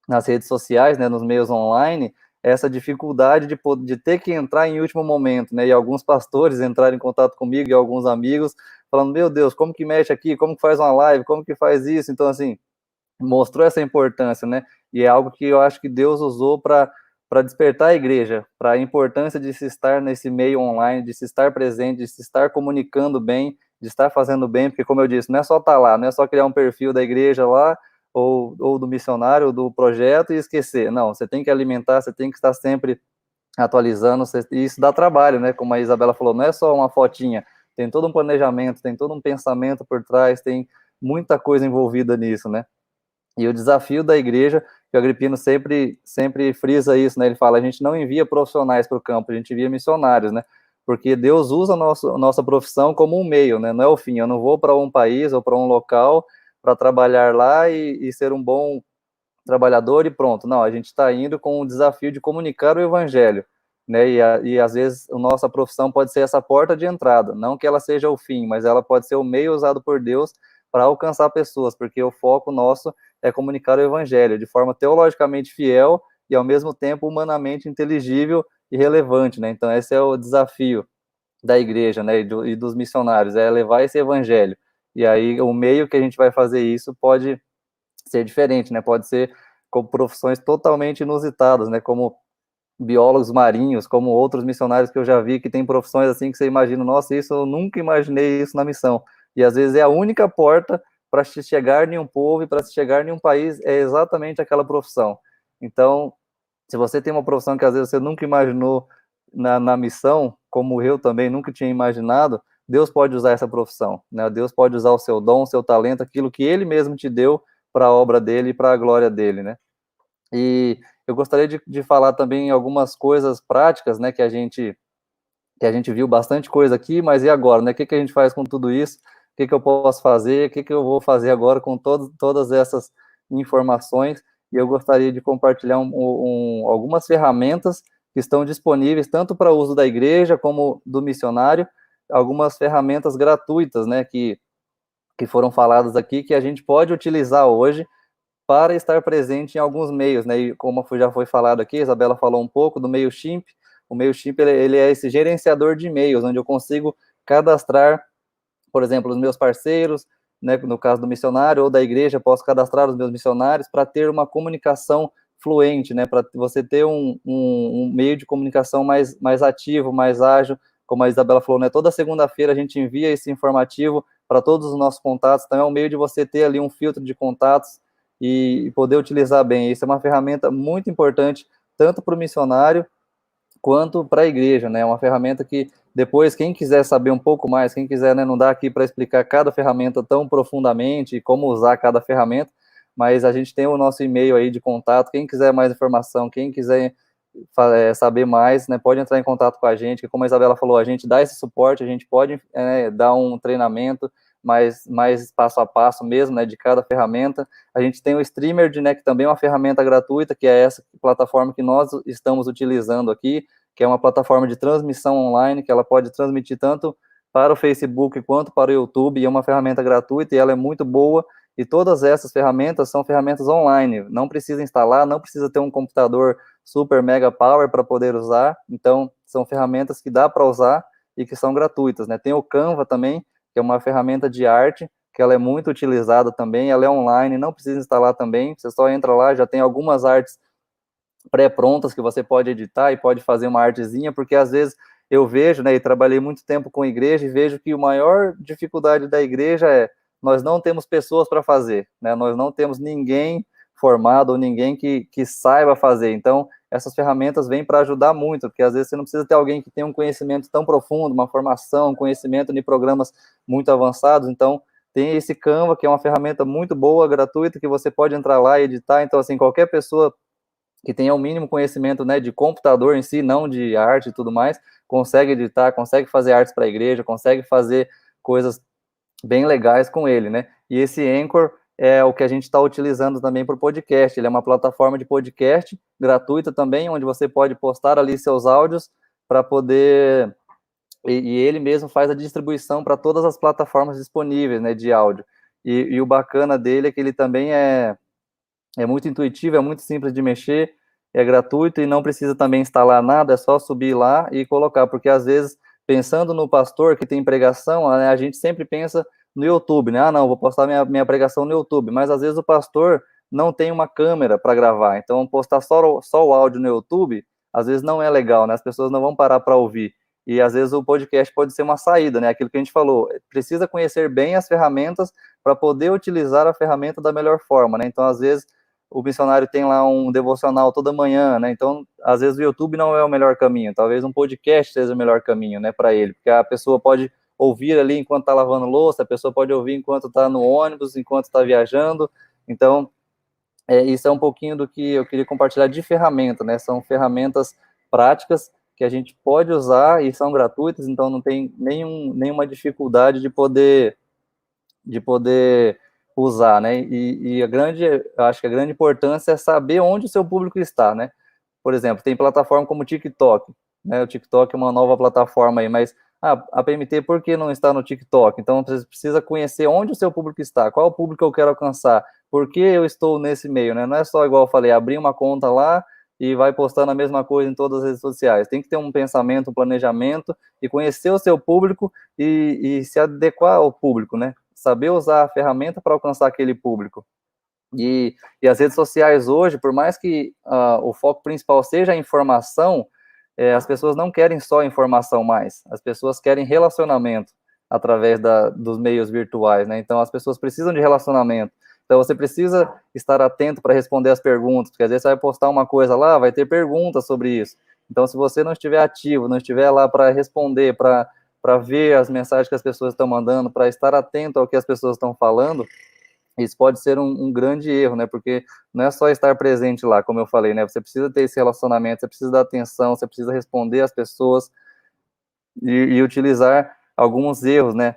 nas redes sociais, né? Nos meios online, essa dificuldade de ter que entrar em último momento, né? E alguns pastores entraram em contato comigo e alguns amigos, falando, meu Deus, como que mexe aqui? Como que faz uma live? Como que faz isso? Então, assim, mostrou essa importância, né? E é algo que eu acho que Deus usou para despertar a igreja, para a importância de se estar nesse meio online, de se estar presente, de se estar comunicando bem, de estar fazendo bem, porque, como eu disse, não é só estar lá, não é só criar um perfil da igreja lá, ou do missionário, ou do projeto e esquecer. Não, você tem que alimentar, você tem que estar sempre atualizando, e isso dá trabalho, né? Como a Isabela falou, não é só uma fotinha, tem todo um planejamento, tem todo um pensamento por trás, tem muita coisa envolvida nisso, né? E o desafio da igreja, que o Agripino sempre frisa isso, né? Ele fala, a gente não envia profissionais para o campo, a gente envia missionários, né? Porque Deus usa a nossa profissão como um meio, né? Não é o fim. Eu não vou para um país ou para um local para trabalhar lá e ser um bom trabalhador e pronto. Não, a gente está indo com o desafio de comunicar o evangelho, né? E às vezes a nossa profissão pode ser essa porta de entrada, não que ela seja o fim, mas ela pode ser o meio usado por Deus para alcançar pessoas, porque o foco nosso é comunicar o evangelho de forma teologicamente fiel e ao mesmo tempo humanamente inteligível e relevante, né? Então esse é o desafio da igreja, né, e dos missionários, é levar esse evangelho. E aí o meio que a gente vai fazer isso pode ser diferente, né? Pode ser com profissões totalmente inusitadas, né, como biólogos marinhos, como outros missionários que eu já vi, que tem profissões assim que você imagina, nossa, isso eu nunca imaginei isso na missão. E às vezes é a única porta para se chegar em um povo e para se chegar em um país, é exatamente aquela profissão. Então, se você tem uma profissão que às vezes você nunca imaginou na missão, como eu também nunca tinha imaginado, Deus pode usar essa profissão, né? Deus pode usar o seu dom, o seu talento, aquilo que Ele mesmo te deu para a obra dele e para a glória dele, né? E eu gostaria de falar também algumas coisas práticas, né, que a gente viu bastante coisa aqui, mas e agora, né? O que a gente faz com tudo isso? O que eu posso fazer? O que eu vou fazer agora com todas essas informações? E eu gostaria de compartilhar algumas ferramentas que estão disponíveis tanto para uso da igreja como do missionário, algumas ferramentas gratuitas, né, que foram faladas aqui, que a gente pode utilizar hoje para estar presente em alguns meios, né? E como já foi falado aqui, a Isabela falou um pouco do MailChimp. O MailChimp ele é esse gerenciador de e-mails, onde eu consigo cadastrar, por exemplo, os meus parceiros, né? No caso do missionário ou da igreja, posso cadastrar os meus missionários para ter uma comunicação fluente, né? Para você ter um meio de comunicação mais ativo, mais ágil, como a Isabela falou, né? Toda segunda-feira a gente envia esse informativo para todos os nossos contatos, então é um meio de você ter ali um filtro de contatos e poder utilizar bem. Isso é uma ferramenta muito importante, tanto para o missionário quanto para a igreja, né? É uma ferramenta que depois, quem quiser saber um pouco mais, quem quiser, né, não dá aqui para explicar cada ferramenta tão profundamente e como usar cada ferramenta, mas a gente tem o nosso e-mail aí de contato, quem quiser mais informação, quem quiser saber mais, né, pode entrar em contato com a gente, que como a Isabela falou, a gente dá esse suporte, a gente pode dar um treinamento mais passo a passo mesmo, né, de cada ferramenta. A gente tem o Streamerd, né, que também é uma ferramenta gratuita, que é essa plataforma que nós estamos utilizando aqui, que é uma plataforma de transmissão online, que ela pode transmitir tanto para o Facebook quanto para o YouTube, e é uma ferramenta gratuita, e ela é muito boa, e todas essas ferramentas são ferramentas online, não precisa instalar, não precisa ter um computador super mega power para poder usar, então são ferramentas que dá para usar e que são gratuitas, né? Tem o Canva também, que é uma ferramenta de arte, que ela é muito utilizada também, ela é online, não precisa instalar também, você só entra lá, já tem algumas artes pré-prontas que você pode editar e pode fazer uma artezinha, porque às vezes eu vejo, né, e trabalhei muito tempo com igreja, e vejo que a maior dificuldade da igreja é nós não temos pessoas para fazer, né, nós não temos ninguém formado ou ninguém que saiba fazer, então essas ferramentas vêm para ajudar muito, porque às vezes você não precisa ter alguém que tenha um conhecimento tão profundo, uma formação, um conhecimento de programas muito avançados, então tem esse Canva, que é uma ferramenta muito boa, gratuita, que você pode entrar lá e editar, então assim, qualquer pessoa que tenha o mínimo conhecimento, né, de computador em si, não de arte e tudo mais, consegue editar, consegue fazer artes para a igreja, consegue fazer coisas bem legais com ele, né? E esse Anchor é o que a gente está utilizando também para o podcast. Ele é uma plataforma de podcast gratuita também, onde você pode postar ali seus áudios para poder... E ele mesmo faz a distribuição para todas as plataformas disponíveis, né, de áudio. E o bacana dele é que ele também é muito intuitivo, é muito simples de mexer, é gratuito e não precisa também instalar nada, é só subir lá e colocar, porque às vezes, pensando no pastor que tem pregação, né, a gente sempre pensa no YouTube, né? Ah, não, vou postar minha pregação no YouTube, mas às vezes o pastor não tem uma câmera para gravar, então postar só o áudio no YouTube, às vezes não é legal, né? As pessoas não vão parar para ouvir. E às vezes o podcast pode ser uma saída, né? Aquilo que a gente falou, precisa conhecer bem as ferramentas para poder utilizar a ferramenta da melhor forma, né? Então, às vezes, o missionário tem lá um devocional toda manhã, né? Então, às vezes o YouTube não é o melhor caminho, talvez um podcast seja o melhor caminho, né, para ele, porque a pessoa pode ouvir ali enquanto está lavando louça, a pessoa pode ouvir enquanto está no ônibus, enquanto está viajando. Então, isso é um pouquinho do que eu queria compartilhar de ferramenta, né? São ferramentas práticas que a gente pode usar e são gratuitas, então não tem nenhuma dificuldade de poder usar, né? E acho que a grande importância é saber onde o seu público está, né? Por exemplo, tem plataforma como o TikTok, né? O TikTok é uma nova plataforma aí, mas a PMT, por que não está no TikTok? Então, você precisa conhecer onde o seu público está, qual o público que eu quero alcançar, por que eu estou nesse meio, né? Não é só, igual eu falei, abrir uma conta lá e vai postando a mesma coisa em todas as redes sociais. Tem que ter um pensamento, um planejamento e conhecer o seu público e se adequar ao público, né? Saber usar a ferramenta para alcançar aquele público. E as redes sociais hoje, por mais que o foco principal seja a informação, as pessoas não querem só informação mais, as pessoas querem relacionamento através dos meios virtuais, né? Então, as pessoas precisam de relacionamento. Então, você precisa estar atento para responder as perguntas, porque às vezes você vai postar uma coisa lá, vai ter perguntas sobre isso. Então, se você não estiver ativo, não estiver lá para responder, para ver as mensagens que as pessoas estão mandando, para estar atento ao que as pessoas estão falando, isso pode ser um grande erro, né? Porque não é só estar presente lá, como eu falei, né? Você precisa ter esse relacionamento, você precisa dar atenção, você precisa responder às pessoas e utilizar alguns erros, né?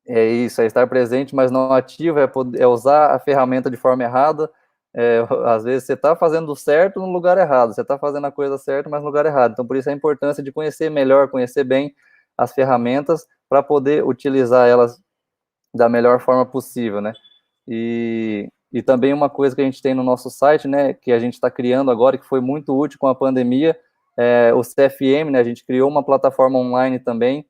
É isso, é estar presente, mas não ativo, é usar a ferramenta de forma errada. Às vezes você está fazendo certo no lugar errado, você está fazendo a coisa certa, mas no lugar errado. Então, por isso a importância de conhecer melhor, conhecer bem as ferramentas para poder utilizar elas da melhor forma possível, né? E também uma coisa que a gente tem no nosso site, né, que a gente está criando agora, que foi muito útil com a pandemia, o CFM, né, a gente criou uma plataforma online também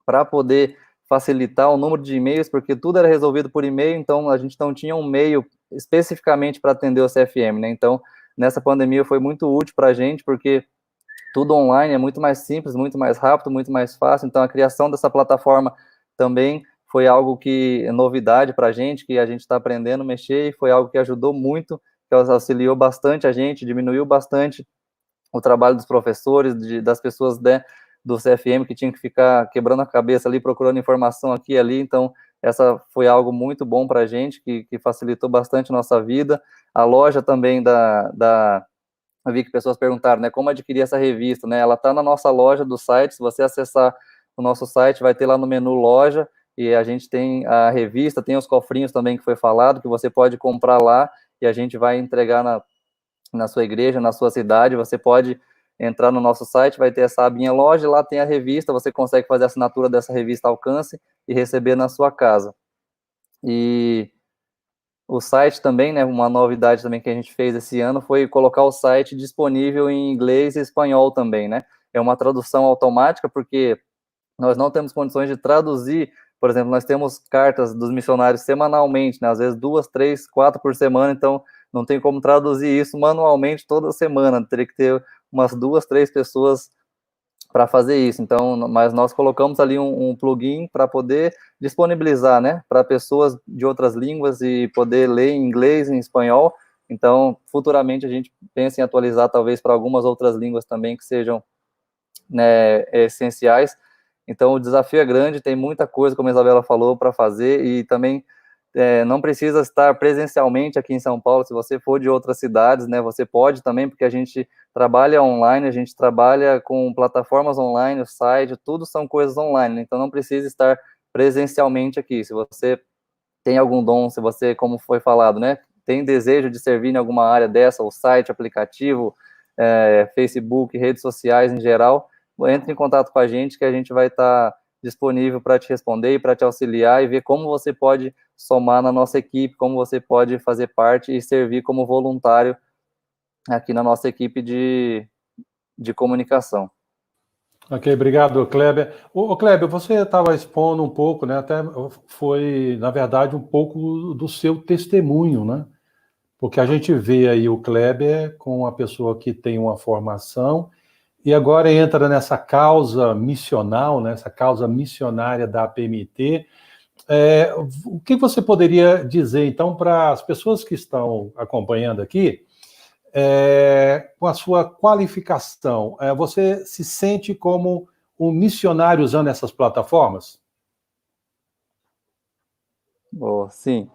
para poder facilitar o número de e-mails, porque tudo era resolvido por e-mail, então a gente não tinha um e-mail especificamente para atender o CFM, né? Então, nessa pandemia foi muito útil para a gente, porque tudo online é muito mais simples, muito mais rápido, muito mais fácil. Então, a criação dessa plataforma também foi algo que é novidade para a gente, que a gente está aprendendo a mexer, e foi algo que ajudou muito, que auxiliou bastante a gente, diminuiu bastante o trabalho dos professores, das pessoas, né, do CFM, que tinham que ficar quebrando a cabeça ali, procurando informação aqui e ali. Então, essa foi algo muito bom para a gente, que facilitou bastante a nossa vida. A loja também eu vi que pessoas perguntaram, né, como adquirir essa revista, né? Ela está na nossa loja do site. Se você acessar o nosso site, vai ter lá no menu loja, e a gente tem a revista, tem os cofrinhos também que foi falado, que você pode comprar lá, e a gente vai entregar na sua igreja, na sua cidade. Você pode entrar no nosso site, vai ter essa abinha loja, lá tem a revista, você consegue fazer a assinatura dessa revista Alcance e receber na sua casa. E o site também, né, uma novidade também que a gente fez esse ano foi colocar o site disponível em inglês e espanhol também, né? É uma tradução automática, porque nós não temos condições de traduzir. Por exemplo, nós temos cartas dos missionários semanalmente, né? Às vezes 2, 3, 4 por semana, então não tem como traduzir isso manualmente toda semana, teria que ter umas 2, 3 pessoas para fazer isso. Então, mas nós colocamos ali um plugin para poder disponibilizar, né, para pessoas de outras línguas e poder ler em inglês, em espanhol. Então, futuramente a gente pensa em atualizar talvez para algumas outras línguas também que sejam, né, essenciais. Então, o desafio é grande, tem muita coisa, como a Isabela falou, para fazer, e também não precisa estar presencialmente aqui em São Paulo. Se você for de outras cidades, né, você pode também, porque a gente trabalha online, a gente trabalha com plataformas online, o site, tudo são coisas online, né? Então não precisa estar presencialmente aqui. Se você tem algum dom, se você, como foi falado, né, tem desejo de servir em alguma área dessa, o site, aplicativo, Facebook, redes sociais em geral, entre em contato com a gente, que a gente vai estar disponível para te responder e para te auxiliar e ver como você pode somar na nossa equipe, como você pode fazer parte e servir como voluntário aqui na nossa equipe de comunicação. Ok, obrigado, Kleber. Ô, Kleber, você estava expondo um pouco, né? Até foi, na verdade, um pouco do seu testemunho, né? Porque a gente vê aí o Kleber com uma pessoa que tem uma formação e agora entra nessa causa missional, né? Essa causa missionária da APMT. O que você poderia dizer, então, para as pessoas que estão acompanhando aqui, com a sua qualificação, você se sente como um missionário usando essas plataformas? Sim.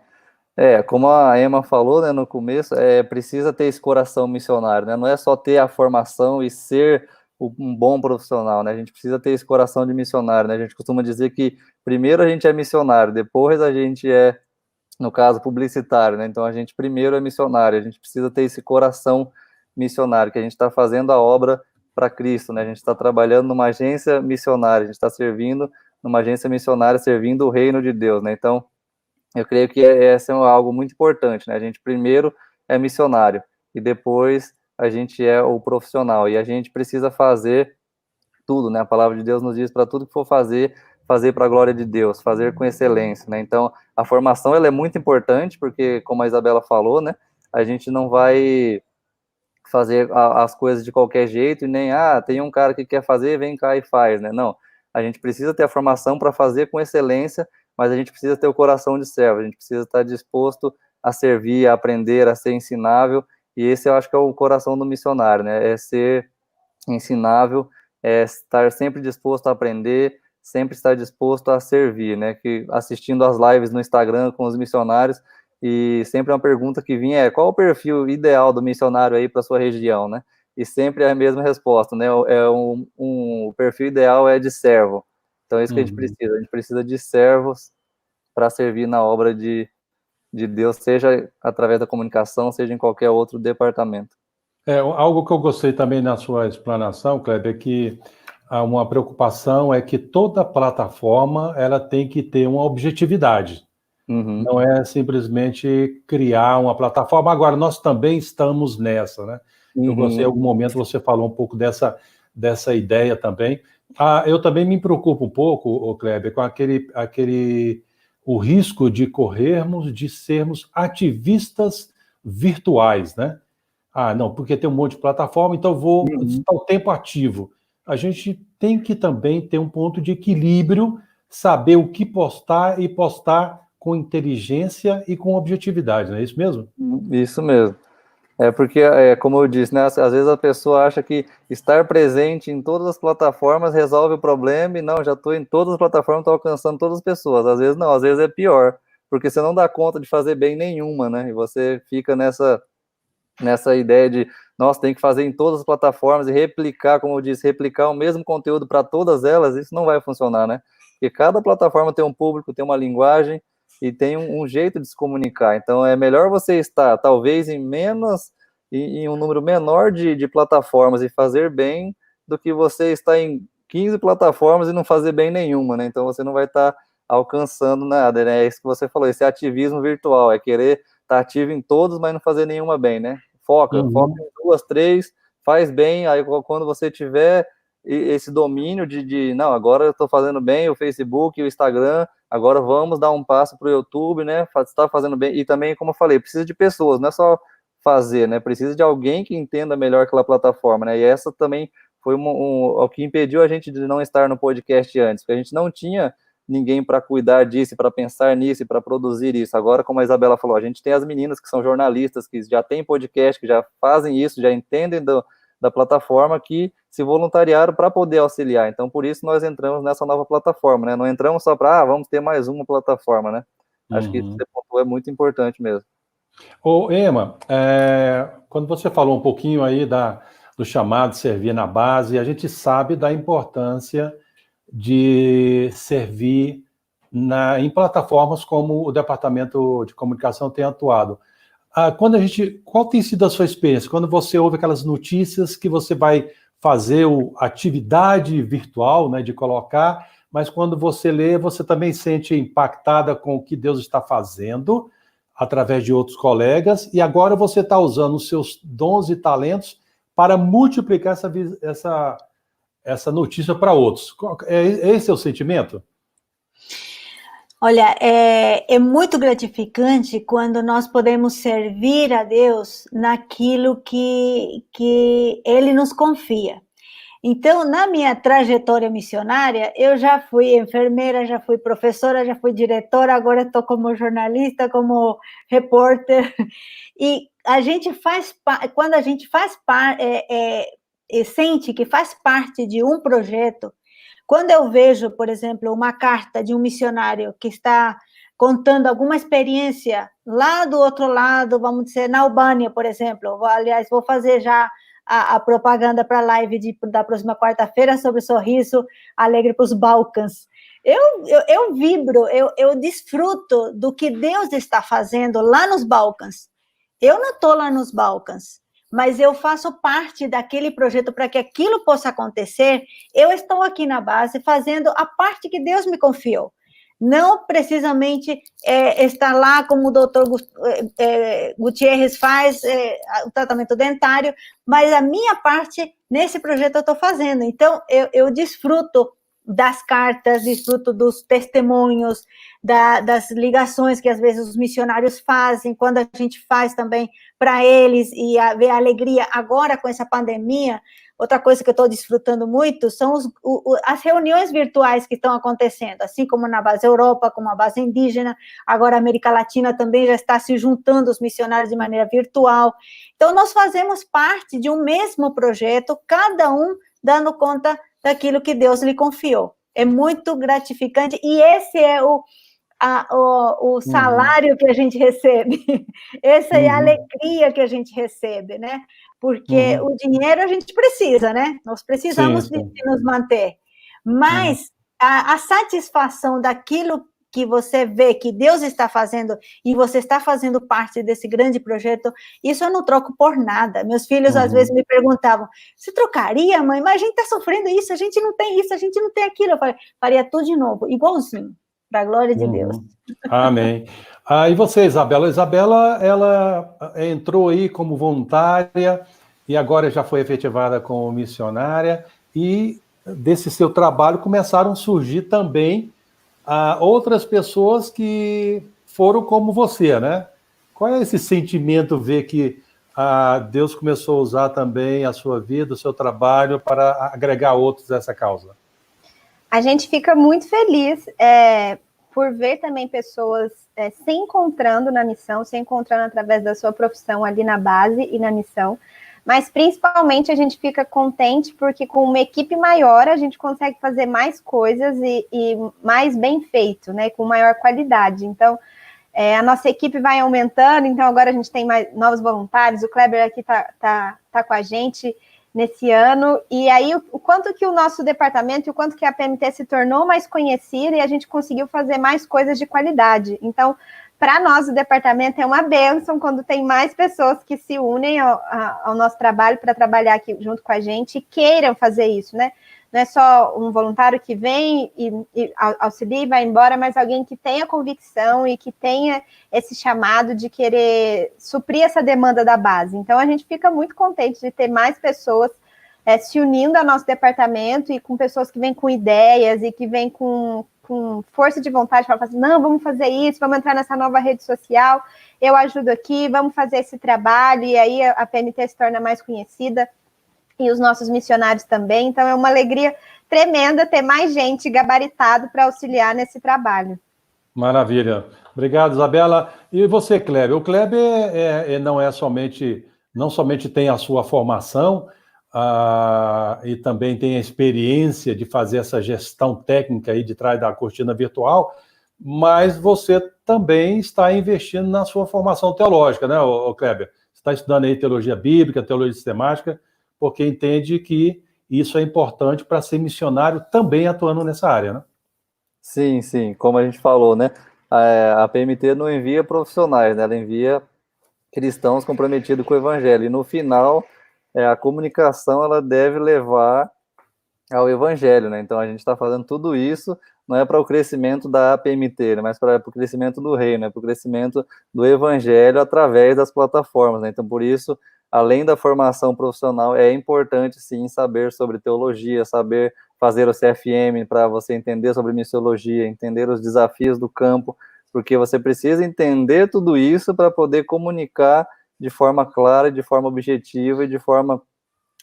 Como a Emma falou, né, no começo, precisa ter esse coração missionário, né? Não é só ter a formação e ser um bom profissional, né? A gente precisa ter esse coração de missionário, né? A gente costuma dizer que primeiro a gente é missionário, depois a gente é, no caso, publicitário, né? Então a gente primeiro é missionário, a gente precisa ter esse coração missionário, que a gente está fazendo a obra para Cristo, né? A gente está trabalhando numa agência missionária, a gente está servindo numa agência missionária, servindo o reino de Deus, né? Então, eu creio que esse é algo muito importante, né? A gente primeiro é missionário e depois a gente é o profissional, e a gente precisa fazer tudo, né? A palavra de Deus nos diz para tudo que for fazer, fazer para a glória de Deus, fazer com excelência, né? Então, a formação ela é muito importante, porque, como a Isabela falou, né, a gente não vai fazer as coisas de qualquer jeito, e nem, tem um cara que quer fazer, vem cá e faz, né? Não, a gente precisa ter a formação para fazer com excelência, mas a gente precisa ter o coração de servo, a gente precisa estar disposto a servir, a aprender, a ser ensinável, e esse eu acho que é o coração do missionário, né? É ser ensinável, é estar sempre disposto a aprender, sempre estar disposto a servir, né? Que assistindo as lives no Instagram com os missionários, e sempre uma pergunta que vinha é: qual o perfil ideal do missionário aí para sua região, né? E sempre é a mesma resposta, né? O perfil ideal é de servo. Então é isso que a gente precisa de servos para servir na obra de Deus, seja através da comunicação, seja em qualquer outro departamento. Algo que eu gostei também na sua explanação, Kleber, é que uma preocupação é que toda plataforma ela tem que ter uma objetividade. Não é simplesmente criar uma plataforma. Agora, nós também estamos nessa, né? Eu gostei, em algum momento você falou um pouco dessa ideia também. Eu também me preocupo um pouco, Kleber, com o risco de corrermos, de sermos ativistas virtuais, né? Não, porque tem um monte de plataforma, então vou estar o tempo ativo. A gente tem que também ter um ponto de equilíbrio, saber o que postar e postar com inteligência e com objetividade, não é isso mesmo? Isso mesmo. Porque, como eu disse, né, às vezes a pessoa acha que estar presente em todas as plataformas resolve o problema, e não, já estou em todas as plataformas, estou alcançando todas as pessoas. Às vezes não, às vezes é pior, porque você não dá conta de fazer bem nenhuma, né? E você fica nessa ideia de, nossa, tem que fazer em todas as plataformas e replicar, como eu disse, replicar o mesmo conteúdo para todas elas, isso não vai funcionar, né? Porque cada plataforma tem um público, tem uma linguagem e tem um jeito de se comunicar. Então, é melhor você estar, talvez, em um número menor de plataformas e fazer bem, do que você estar em 15 plataformas e não fazer bem nenhuma, né? Então, você não vai estar alcançando nada, né? É isso que você falou, esse ativismo virtual, é querer estar ativo em todos, mas não fazer nenhuma bem, né? Foca em 2, 3, faz bem, aí quando você tiver esse domínio não, agora eu estou fazendo bem o Facebook, o Instagram, agora vamos dar um passo para o YouTube, né? Está fazendo bem, e também, como eu falei, precisa de pessoas, não é só fazer, né? Precisa de alguém que entenda melhor aquela plataforma, né? E essa também foi o que impediu a gente de não estar no podcast antes, porque a gente não tinha ninguém para cuidar disso, para pensar nisso, para produzir isso. Agora, como a Isabela falou, a gente tem as meninas que são jornalistas, que já têm podcast, que já fazem isso, já entendem da plataforma, que se voluntariaram para poder auxiliar. Então, por isso nós entramos nessa nova plataforma, né? Não entramos só para, vamos ter mais uma plataforma, né? Acho que isso é muito importante mesmo. Ô, Ema, quando você falou um pouquinho aí do chamado de servir na base, a gente sabe da importância de servir em plataformas como o Departamento de Comunicação tem atuado. Qual tem sido a sua experiência? Quando você ouve aquelas notícias que você vai fazer atividade virtual, né, de colocar, mas quando você lê, você também sente impactada com o que Deus está fazendo através de outros colegas, e agora você está usando os seus dons e talentos para multiplicar essa notícia para outros. Esse é o sentimento? Olha, é muito gratificante quando nós podemos servir a Deus naquilo que Ele nos confia. Então, na minha trajetória missionária, eu já fui enfermeira, já fui professora, já fui diretora, agora estou como jornalista, como repórter. E a gente quando a gente sente que faz parte de um projeto, quando eu vejo, por exemplo, uma carta de um missionário que está contando alguma experiência lá do outro lado, vamos dizer, na Albânia, por exemplo, aliás, vou fazer já a propaganda para a live da próxima quarta-feira sobre sorriso alegre para os Balcãs. Eu vibro, eu desfruto do que Deus está fazendo lá nos Balcãs. Eu não estou lá nos Balcãs, mas eu faço parte daquele projeto para que aquilo possa acontecer. Eu estou aqui na base fazendo a parte que Deus me confiou. Não precisamente estar lá como o doutor Gutierrez faz, o tratamento dentário, mas a minha parte nesse projeto eu estou fazendo. Então, eu desfruto das cartas, desfruto dos testemunhos, das ligações que às vezes os missionários fazem, quando a gente faz também para eles, e ver a alegria agora com essa pandemia. Outra coisa que eu estou desfrutando muito são as reuniões virtuais que estão acontecendo, assim como na base Europa, como a base indígena, agora a América Latina também já está se juntando os missionários de maneira virtual. Então, nós fazemos parte de um mesmo projeto, cada um dando conta daquilo que Deus lhe confiou. É muito gratificante, e esse é o salário que a gente recebe, essa é a alegria que a gente recebe, né? Porque o dinheiro a gente precisa, né? Nós precisamos de nos manter, mas a satisfação daquilo que você vê que Deus está fazendo, e você está fazendo parte desse grande projeto, isso eu não troco por nada. Meus filhos, às vezes, me perguntavam, você trocaria, mãe? Mas a gente está sofrendo isso, a gente não tem isso, a gente não tem aquilo. Eu falei, faria tudo de novo, igualzinho, para a glória de Deus. Amém. E você, Isabela? Isabela, ela entrou aí como voluntária, e agora já foi efetivada como missionária, e desse seu trabalho começaram a surgir também outras pessoas que foram como você, né? Qual é esse sentimento, ver que Deus começou a usar também a sua vida, o seu trabalho, para agregar outros a essa causa? A gente fica muito feliz por ver também pessoas se encontrando na missão, se encontrando através da sua profissão ali na base e na missão. Mas, principalmente, a gente fica contente porque com uma equipe maior a gente consegue fazer mais coisas e mais bem feito, né? Com maior qualidade. Então, a nossa equipe vai aumentando, então agora a gente tem mais novos voluntários, o Kleber aqui tá com a gente nesse ano, e aí o quanto que o nosso departamento e o quanto que a PMT se tornou mais conhecida e a gente conseguiu fazer mais coisas de qualidade. Então, para nós, o departamento é uma bênção quando tem mais pessoas que se unem ao nosso trabalho para trabalhar aqui junto com a gente e queiram fazer isso, né? Não é só um voluntário que vem e auxilia e vai embora, mas alguém que tenha convicção e que tenha esse chamado de querer suprir essa demanda da base. Então, a gente fica muito contente de ter mais pessoas se unindo ao nosso departamento e com pessoas que vêm com ideias e que vêm com força de vontade para falar assim, não, vamos fazer isso, vamos entrar nessa nova rede social, eu ajudo aqui, vamos fazer esse trabalho, e aí a PMT se torna mais conhecida, e os nossos missionários também. Então é uma alegria tremenda ter mais gente gabaritado para auxiliar nesse trabalho. Maravilha. Obrigado, Isabela. E você, Kleber? O Kleber não somente tem a sua formação, e também tem a experiência de fazer essa gestão técnica aí de trás da cortina virtual, mas você também está investindo na sua formação teológica, né, Kleber? Você está estudando aí teologia bíblica, teologia sistemática, porque entende que isso é importante para ser missionário também atuando nessa área, né? Sim, sim, como a gente falou, né? A PMT não envia profissionais, né? Ela envia cristãos comprometidos com o evangelho, e no final a comunicação ela deve levar ao evangelho, né? Então a gente está fazendo tudo isso, não é para o crescimento da PMT, né? Mas para o crescimento do reino, né? Para o crescimento do evangelho através das plataformas, né? Então por isso, além da formação profissional, é importante sim saber sobre teologia, saber fazer o CFM para você entender sobre missiologia, entender os desafios do campo, porque você precisa entender tudo isso para poder comunicar de forma clara, de forma objetiva e de forma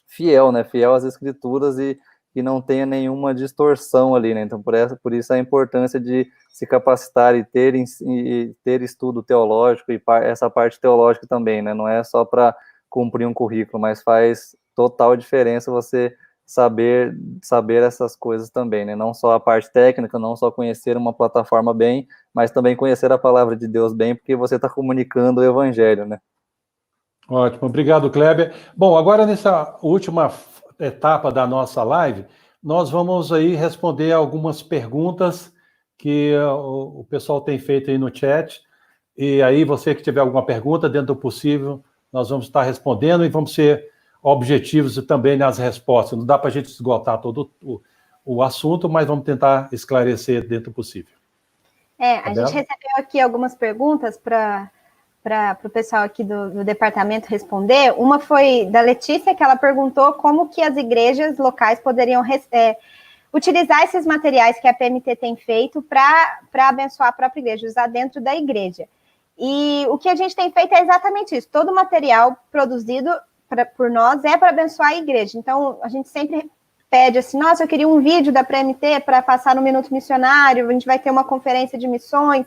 fiel, né? Fiel às escrituras e não tenha nenhuma distorção ali, né? Então, por isso a importância de se capacitar e ter estudo teológico e essa parte teológica também, né? Não é só para cumprir um currículo, mas faz total diferença você saber essas coisas também, né? Não só a parte técnica, não só conhecer uma plataforma bem, mas também conhecer a palavra de Deus bem, porque você está comunicando o evangelho, né? Ótimo, obrigado, Kleber. Bom, agora nessa última etapa da nossa live, nós vamos aí responder algumas perguntas que o pessoal tem feito aí no chat, e aí você que tiver alguma pergunta, dentro do possível, nós vamos estar respondendo e vamos ser objetivos também nas respostas. Não dá para a gente esgotar todo o assunto, mas vamos tentar esclarecer dentro do possível. A gente recebeu aqui algumas perguntas para o pessoal aqui do departamento responder. Uma foi da Letícia, que ela perguntou como que as igrejas locais poderiam utilizar esses materiais que a PMT tem feito para abençoar a própria igreja, usar dentro da igreja. E o que a gente tem feito é exatamente isso. Todo o material produzido por nós é para abençoar a igreja. Então, a gente sempre pede assim, nossa, eu queria um vídeo da PMT para passar no Minuto Missionário, a gente vai ter uma conferência de missões,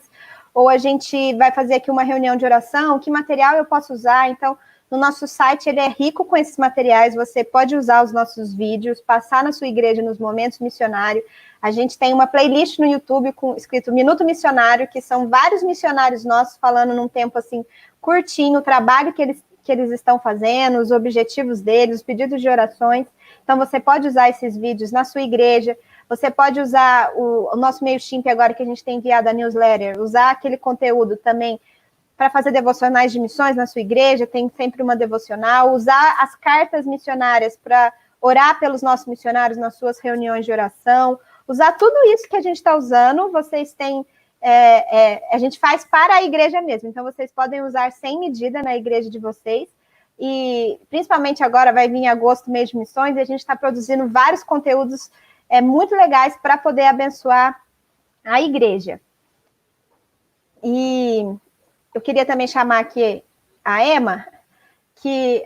ou a gente vai fazer aqui uma reunião de oração, que material eu posso usar? Então, no nosso site, ele é rico com esses materiais, você pode usar os nossos vídeos, passar na sua igreja nos momentos missionários. A gente tem uma playlist no YouTube escrito Minuto Missionário, que são vários missionários nossos falando num tempo assim curtinho, o trabalho que eles estão fazendo, os objetivos deles, os pedidos de orações. Então, você pode usar esses vídeos na sua igreja, você pode usar o nosso MailChimp agora que a gente tem enviado a newsletter, usar aquele conteúdo também para fazer devocionais de missões na sua igreja, tem sempre uma devocional, usar as cartas missionárias para orar pelos nossos missionários nas suas reuniões de oração, usar tudo isso que a gente está usando, vocês têm, a gente faz para a igreja mesmo, então vocês podem usar sem medida na igreja de vocês, e principalmente agora vai vir agosto, mês de missões, e a gente está produzindo vários conteúdos muito legais para poder abençoar a igreja. E eu queria também chamar aqui a Emma, que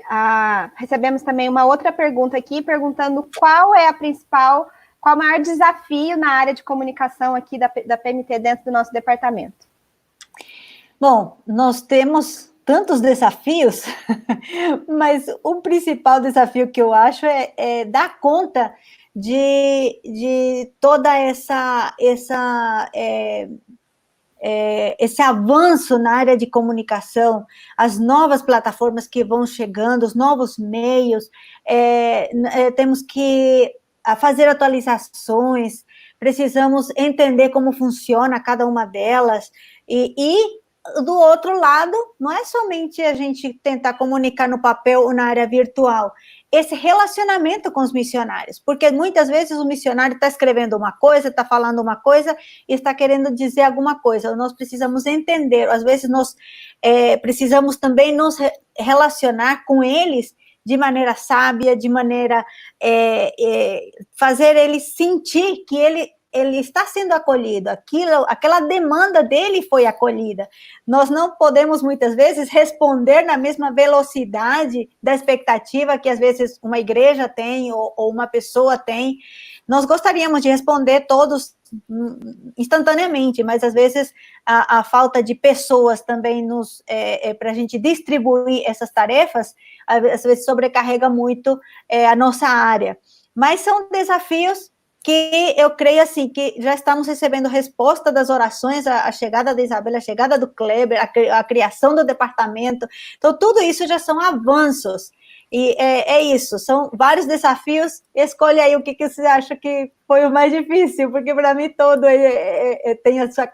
recebemos também uma outra pergunta aqui, perguntando qual o maior desafio na área de comunicação aqui da PMT dentro do nosso departamento. Bom, nós temos tantos desafios, mas o principal desafio que eu acho é dar conta de toda esse avanço na área de comunicação, as novas plataformas que vão chegando, os novos meios, temos que fazer atualizações, precisamos entender como funciona cada uma delas, e do outro lado, não é somente a gente tentar comunicar no papel ou na área virtual, esse relacionamento com os missionários, porque muitas vezes o missionário está escrevendo uma coisa, está falando uma coisa e está querendo dizer alguma coisa, nós precisamos entender, às vezes nós precisamos também nos relacionar com eles de maneira sábia, de maneira fazer ele sentir que ele está sendo acolhido, aquela demanda dele foi acolhida. Nós não podemos, muitas vezes, responder na mesma velocidade da expectativa que, às vezes, uma igreja tem ou uma pessoa tem. Nós gostaríamos de responder todos instantaneamente, mas, às vezes, a falta de pessoas também para a gente distribuir essas tarefas, às vezes, sobrecarrega muito a nossa área. Mas são desafios que eu creio, assim, que já estamos recebendo resposta das orações, a chegada da Isabela, a chegada do Kleber, a criação do departamento, então tudo isso já são avanços, e é isso, são vários desafios, escolha aí o que você acha que foi o mais difícil, porque para mim todo tem a sua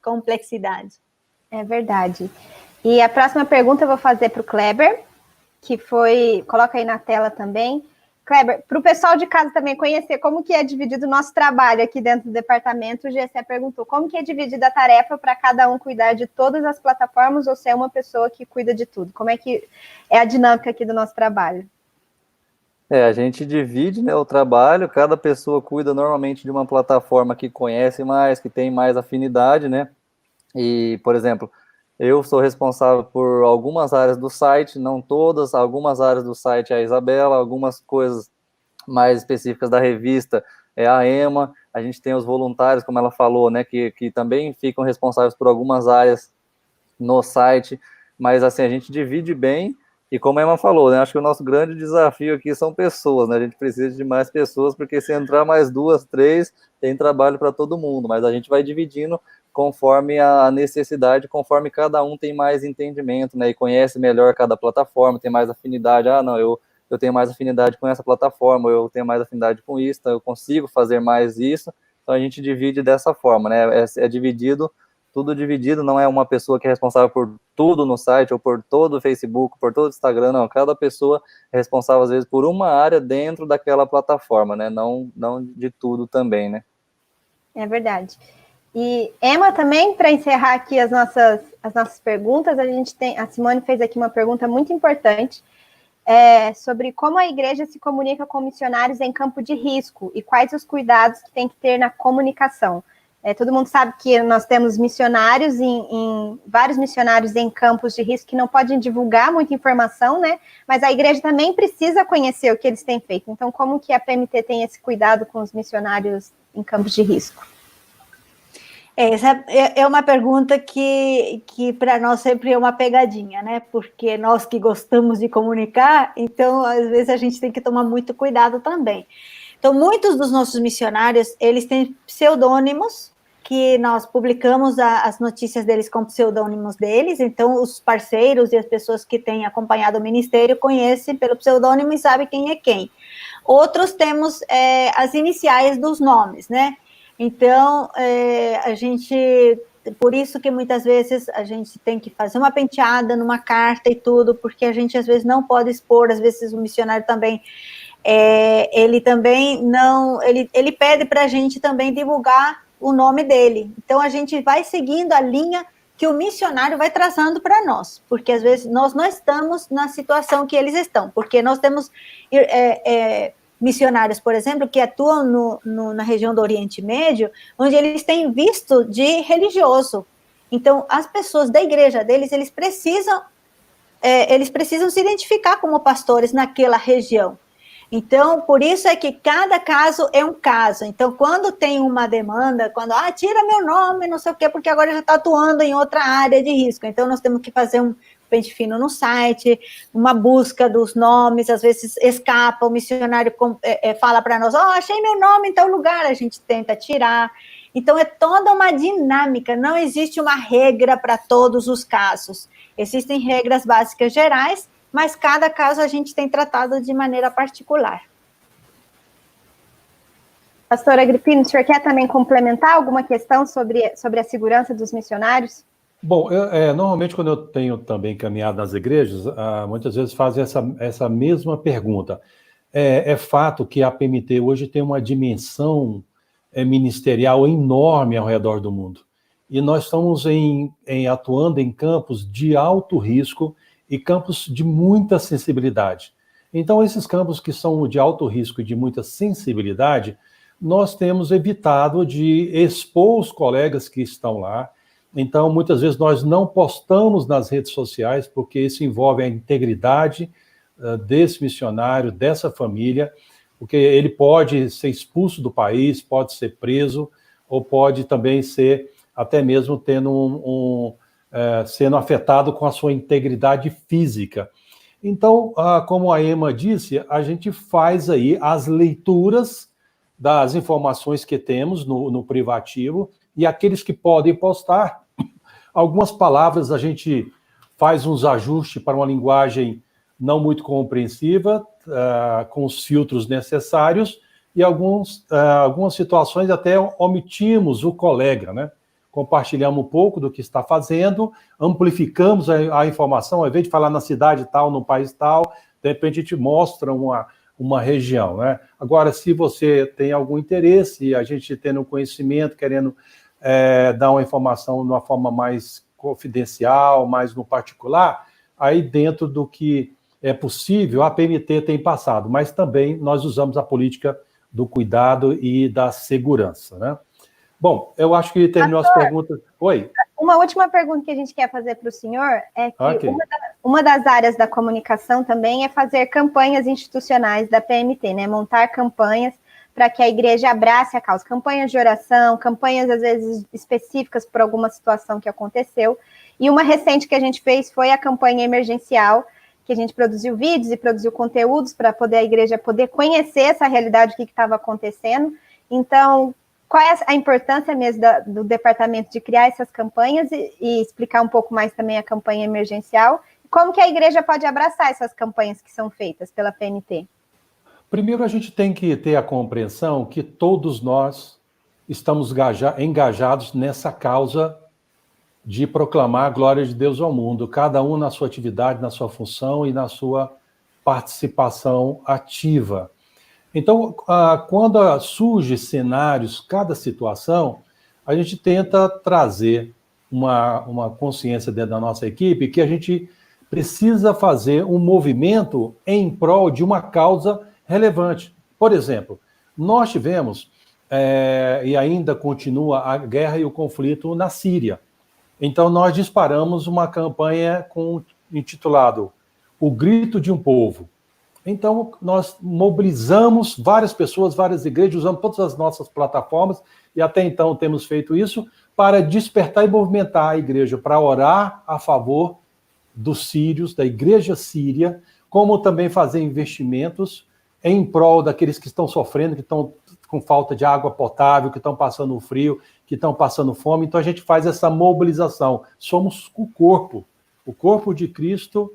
complexidade. É verdade. E a próxima pergunta eu vou fazer para o Kleber, que coloca aí na tela também. Kleber, para o pessoal de casa também conhecer como que é dividido o nosso trabalho aqui dentro do departamento, o GC perguntou como que é dividida a tarefa para cada um cuidar de todas as plataformas ou se é uma pessoa que cuida de tudo? Como é que é a dinâmica aqui do nosso trabalho? A gente divide, né, o trabalho, cada pessoa cuida normalmente de uma plataforma que conhece mais, que tem mais afinidade, né? E, por exemplo, eu sou responsável por algumas áreas do site, não todas, algumas áreas do site é a Isabela, algumas coisas mais específicas da revista é a Emma, a gente tem os voluntários, como ela falou, né, que também ficam responsáveis por algumas áreas no site, mas assim, a gente divide bem, e como a Emma falou, né, acho que o nosso grande desafio aqui são pessoas, né, a gente precisa de mais pessoas, porque se entrar mais 2, 3, tem trabalho para todo mundo, mas a gente vai dividindo conforme a necessidade, conforme cada um tem mais entendimento, né, e conhece melhor cada plataforma, tem mais afinidade, não, eu tenho mais afinidade com essa plataforma, eu tenho mais afinidade com isso, então eu consigo fazer mais isso, então a gente divide dessa forma, né, é dividido, tudo dividido, não é uma pessoa que é responsável por tudo no site, ou por todo o Facebook, por todo o Instagram, não, cada pessoa é responsável, às vezes, por uma área dentro daquela plataforma, né, não de tudo também, né. É verdade. E, Emma, também, para encerrar aqui as nossas perguntas, a Simone fez aqui uma pergunta muito importante, sobre como a igreja se comunica com missionários em campo de risco e quais os cuidados que tem que ter na comunicação. Todo mundo sabe que nós temos missionários, vários missionários em campos de risco que não podem divulgar muita informação, né? Mas a igreja também precisa conhecer o que eles têm feito. Então, como que a PMT tem esse cuidado com os missionários em campos de risco? Essa é uma pergunta que para nós sempre é uma pegadinha, né? Porque nós que gostamos de comunicar, então, às vezes, a gente tem que tomar muito cuidado também. Então, muitos dos nossos missionários, eles têm pseudônimos, que nós publicamos as notícias deles com pseudônimos deles, então os parceiros e as pessoas que têm acompanhado o ministério conhecem pelo pseudônimo e sabem quem é quem. Outros temos as iniciais dos nomes, né? Então, a gente, por isso que muitas vezes a gente tem que fazer uma penteada numa carta e tudo, porque a gente às vezes não pode expor, às vezes o missionário também, ele também não, ele pede para a gente também divulgar o nome dele. Então, a gente vai seguindo a linha que o missionário vai traçando para nós, porque às vezes nós não estamos na situação que eles estão, porque nós temos missionários, por exemplo, que atuam na região do Oriente Médio, onde eles têm visto de religioso. Então, as pessoas da igreja deles, eles precisam se identificar como pastores naquela região. Então, por isso é que cada caso é um caso. Então, quando tem uma demanda, tira meu nome, não sei o quê, porque agora já está atuando em outra área de risco. Então, nós temos que fazer um pente fino no site, uma busca dos nomes, às vezes escapa, o missionário fala para nós, achei meu nome em tal lugar, a gente tenta tirar. Então, é toda uma dinâmica, não existe uma regra para todos os casos. Existem regras básicas gerais, mas cada caso a gente tem tratado de maneira particular. Pastor Agripino, o senhor quer também complementar alguma questão sobre a segurança dos missionários? Bom, normalmente quando eu tenho também caminhado nas igrejas, muitas vezes fazem essa mesma pergunta. É fato que a PMT hoje tem uma dimensão ministerial enorme ao redor do mundo. E nós estamos atuando em campos de alto risco e campos de muita sensibilidade. Então, esses campos que são de alto risco e de muita sensibilidade, nós temos evitado de expor os colegas que estão lá. Então, muitas vezes nós não postamos nas redes sociais, porque isso envolve a integridade desse missionário, dessa família, porque ele pode ser expulso do país, pode ser preso, ou pode também ser até mesmo sendo afetado com a sua integridade física. Então, como a Emma disse, a gente faz aí as leituras das informações que temos no privativo, e aqueles que podem postar, algumas palavras a gente faz uns ajustes para uma linguagem não muito compreensiva, com os filtros necessários, e algumas situações até omitimos o colega, né? Compartilhamos um pouco do que está fazendo, amplificamos a informação, ao invés de falar na cidade tal, no país tal, de repente a gente mostra uma região, né? Agora, se você tem algum interesse, a gente tendo conhecimento, querendo dar uma informação de uma forma mais confidencial, mais no particular, aí dentro do que é possível, a PMT tem passado, mas também nós usamos a política do cuidado e da segurança, né? Bom, eu acho que terminou as perguntas. Oi? Uma última pergunta que a gente quer fazer para o senhor é que uma das áreas da comunicação também é fazer campanhas institucionais da PMT, né? Montar campanhas para que a igreja abrace a causa. Campanhas de oração, campanhas, às vezes, específicas por alguma situação que aconteceu. E uma recente que a gente fez foi a campanha emergencial, que a gente produziu vídeos e produziu conteúdos para poder a igreja poder conhecer essa realidade, o que estava acontecendo. Então, qual é a importância mesmo do departamento de criar essas campanhas e explicar um pouco mais também a campanha emergencial? Como que a igreja pode abraçar essas campanhas que são feitas pela PMT? Primeiro, a gente tem que ter a compreensão que todos nós estamos engajados nessa causa de proclamar a glória de Deus ao mundo, cada um na sua atividade, na sua função e na sua participação ativa. Então, quando surgem cenários, cada situação, a gente tenta trazer uma consciência dentro da nossa equipe que a gente precisa fazer um movimento em prol de uma causa relevante. Por exemplo, nós tivemos, e ainda continua a guerra e o conflito na Síria. Então, nós disparamos uma campanha intitulado O Grito de um Povo. Então, nós mobilizamos várias pessoas, várias igrejas, usando todas as nossas plataformas, e até então temos feito isso, para despertar e movimentar a igreja, para orar a favor dos sírios, da igreja síria, como também fazer investimentos em prol daqueles que estão sofrendo, que estão com falta de água potável, que estão passando frio, que estão passando fome. Então, a gente faz essa mobilização. Somos o corpo de Cristo,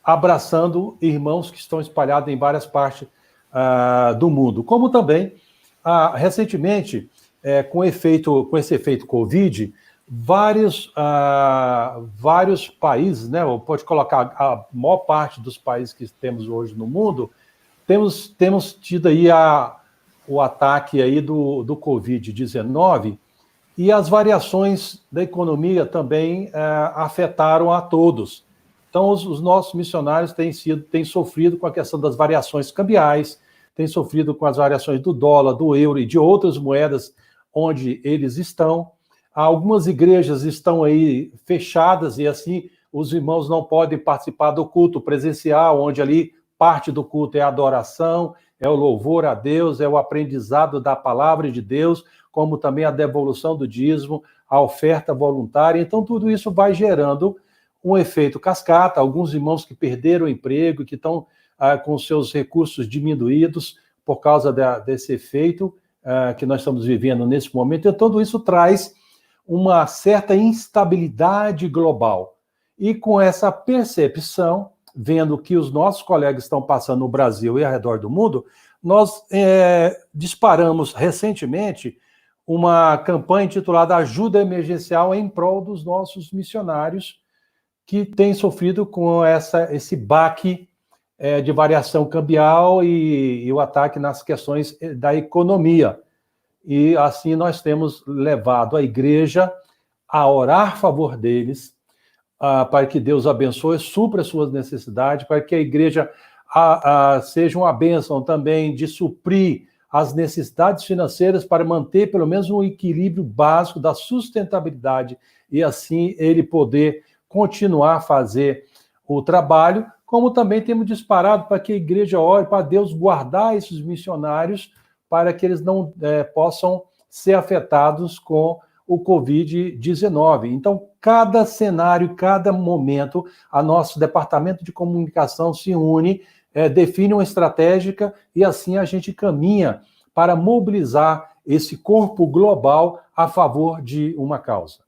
abraçando irmãos que estão espalhados em várias partes do mundo. Como também, recentemente, com esse efeito Covid, vários países, né, pode colocar a maior parte dos países que temos hoje no mundo, temos tido aí o ataque aí do Covid-19, e as variações da economia também afetaram a todos. Então, os nossos missionários têm sofrido com a questão das variações cambiais, têm sofrido com as variações do dólar, do euro e de outras moedas onde eles estão. Algumas igrejas estão aí fechadas e, assim, os irmãos não podem participar do culto presencial, onde ali parte do culto é a adoração, é o louvor a Deus, é o aprendizado da palavra de Deus, como também a devolução do dízimo, a oferta voluntária. Então, tudo isso vai gerando um efeito cascata, alguns irmãos que perderam o emprego, que estão com seus recursos diminuídos por causa desse efeito que nós estamos vivendo nesse momento. E tudo isso traz uma certa instabilidade global. E com essa percepção, vendo que os nossos colegas estão passando no Brasil e ao redor do mundo, nós disparamos recentemente uma campanha intitulada Ajuda Emergencial em prol dos nossos missionários que têm sofrido com esse baque de variação cambial e o ataque nas questões da economia. E assim nós temos levado a igreja a orar a favor deles, para que Deus abençoe, supra as suas necessidades, para que a igreja seja uma bênção também de suprir as necessidades financeiras para manter pelo menos um equilíbrio básico da sustentabilidade e assim ele poder continuar a fazer o trabalho, como também temos disparado para que a igreja ore para Deus guardar esses missionários para que eles não possam ser afetados com o Covid-19. Então, cada cenário, cada momento, a nosso departamento de comunicação se une, define uma estratégia e assim a gente caminha para mobilizar esse corpo global a favor de uma causa.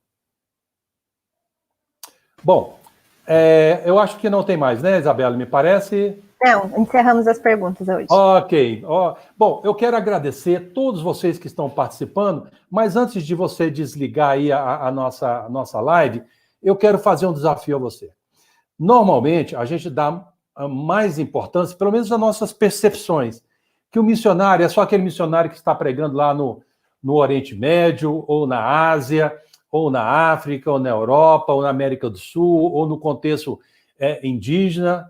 Bom, eu acho que não tem mais, né, Isabela? Me parece... Não, encerramos as perguntas hoje. Ok. Bom, eu quero agradecer todos vocês que estão participando, mas antes de você desligar aí a nossa live, eu quero fazer um desafio a você. Normalmente, a gente dá mais importância, pelo menos às nossas percepções, que o missionário é só aquele missionário que está pregando lá no Oriente Médio, ou na Ásia, ou na África, ou na Europa, ou na América do Sul, ou no contexto indígena.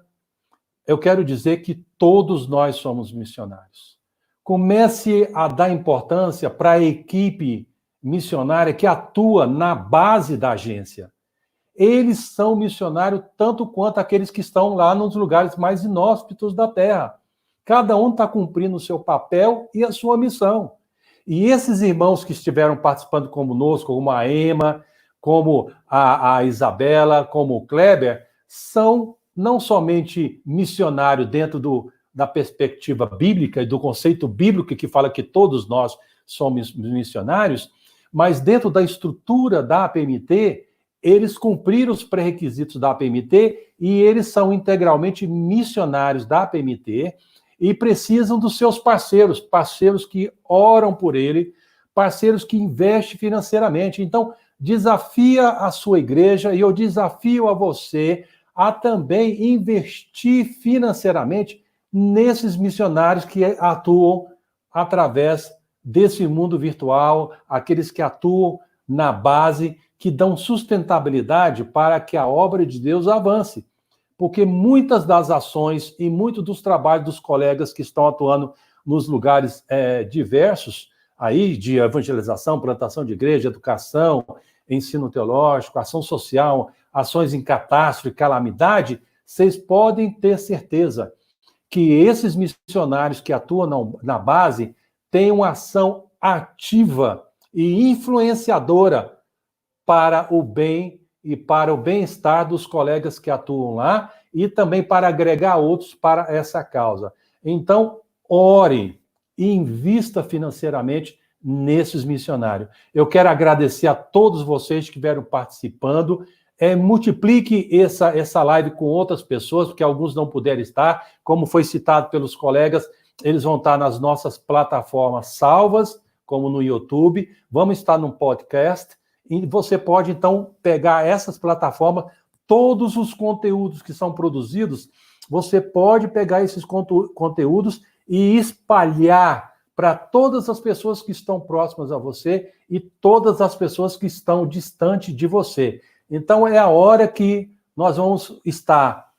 Eu quero dizer que todos nós somos missionários. Comece a dar importância para a equipe missionária que atua na base da agência. Eles são missionários tanto quanto aqueles que estão lá nos lugares mais inóspitos da terra. Cada um está cumprindo o seu papel e a sua missão. E esses irmãos que estiveram participando conosco, como a Emma, como a Isabela, como o Kleber, são não somente missionários dentro da perspectiva bíblica e do conceito bíblico que fala que todos nós somos missionários, mas dentro da estrutura da APMT, eles cumpriram os pré-requisitos da APMT e eles são integralmente missionários da APMT e precisam dos seus parceiros que oram por ele, parceiros que investem financeiramente. Então, desafia a sua igreja e eu desafio a você a também investir financeiramente nesses missionários que atuam através desse mundo virtual, aqueles que atuam na base, que dão sustentabilidade para que a obra de Deus avance. porque muitas das ações e muitos dos trabalhos dos colegas que estão atuando nos lugares diversos, aí de evangelização, plantação de igreja, educação, ensino teológico, ação social, ações em catástrofe, calamidade, vocês podem ter certeza que esses missionários que atuam na base têm uma ação ativa e influenciadora para o bem e para o bem-estar dos colegas que atuam lá e também para agregar outros para essa causa. Então, ore e invista financeiramente nesses missionários. Eu quero agradecer a todos vocês que estiveram participando. Multiplique essa live com outras pessoas, porque alguns não puderam estar. Como foi citado pelos colegas, eles vão estar nas nossas plataformas salvas, como no YouTube. Vamos estar no podcast. E você pode, então, pegar essas plataformas, todos os conteúdos que são produzidos, você pode pegar esses conteúdos e espalhar para todas as pessoas que estão próximas a você e todas as pessoas que estão distantes de você. Então, é a hora que nós vamos estar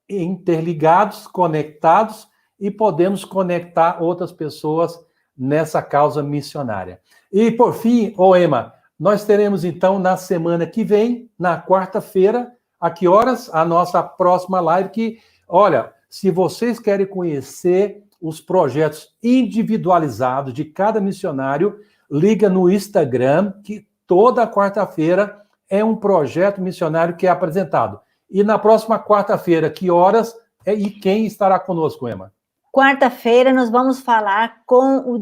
interligados, conectados, e podemos conectar outras pessoas nessa causa missionária. E, por fim, Emma, nós teremos, então, na semana que vem, na quarta-feira, a que horas? A nossa próxima live, que, olha, se vocês querem conhecer os projetos individualizados de cada missionário, liga no Instagram, que toda quarta-feira é um projeto missionário que é apresentado. E na próxima quarta-feira, que horas e quem estará conosco, Emma? Quarta-feira nós vamos falar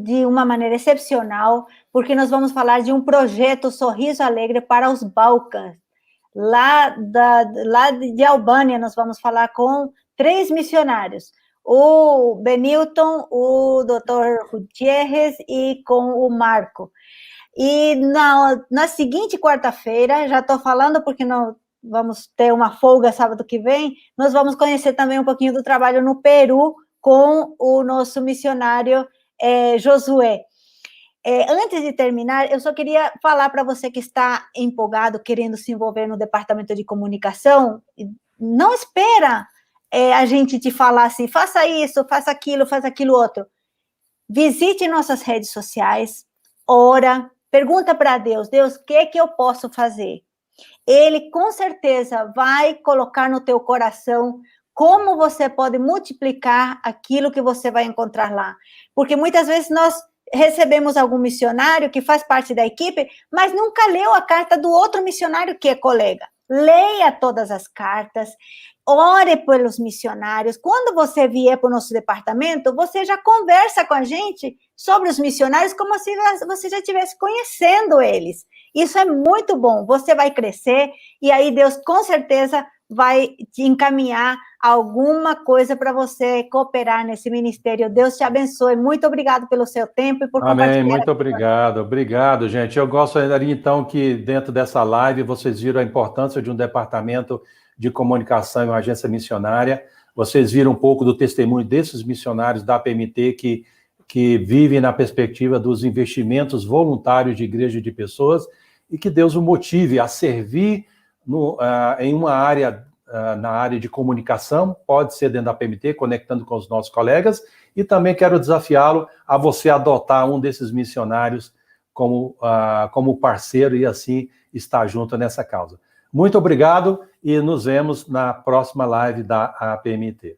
de uma maneira excepcional, porque nós vamos falar de um projeto Sorriso Alegre para os Balcãs. Lá de Albânia, nós vamos falar com 3 missionários. O Benilton, o Dr. Gutierrez e com o Marco. E na seguinte quarta-feira, já estou falando porque nós vamos ter uma folga sábado que vem, nós vamos conhecer também um pouquinho do trabalho no Peru com o nosso missionário Josué. Antes de terminar, eu só queria falar para você que está empolgado, querendo se envolver no departamento de comunicação, não espera a gente te falar assim, faça isso, faça aquilo outro. Visite nossas redes sociais, ora, pergunta para Deus, o que eu posso fazer? Ele, com certeza, vai colocar no teu coração como você pode multiplicar aquilo que você vai encontrar lá. Porque muitas vezes nós recebemos algum missionário que faz parte da equipe, mas nunca leu a carta do outro missionário que é colega. Leia todas as cartas, ore pelos missionários. Quando você vier para o nosso departamento, você já conversa com a gente sobre os missionários como se você já estivesse conhecendo eles. Isso é muito bom. Você vai crescer e aí Deus com certeza vai te encaminhar alguma coisa para você cooperar nesse ministério. Deus te abençoe. Muito obrigado pelo seu tempo e por compartilhar. Amém, muito obrigado. Obrigado, gente. Eu gostaria, então, que dentro dessa live vocês viram a importância de um departamento de comunicação e uma agência missionária. Vocês viram um pouco do testemunho desses missionários da PMT que vivem na perspectiva dos investimentos voluntários de igreja e de pessoas e que Deus o motive a servir em uma área, na área de comunicação, pode ser dentro da PMT, conectando com os nossos colegas, e também quero desafiá-lo a você adotar um desses missionários como parceiro e assim estar junto nessa causa. Muito obrigado e nos vemos na próxima live da APMT.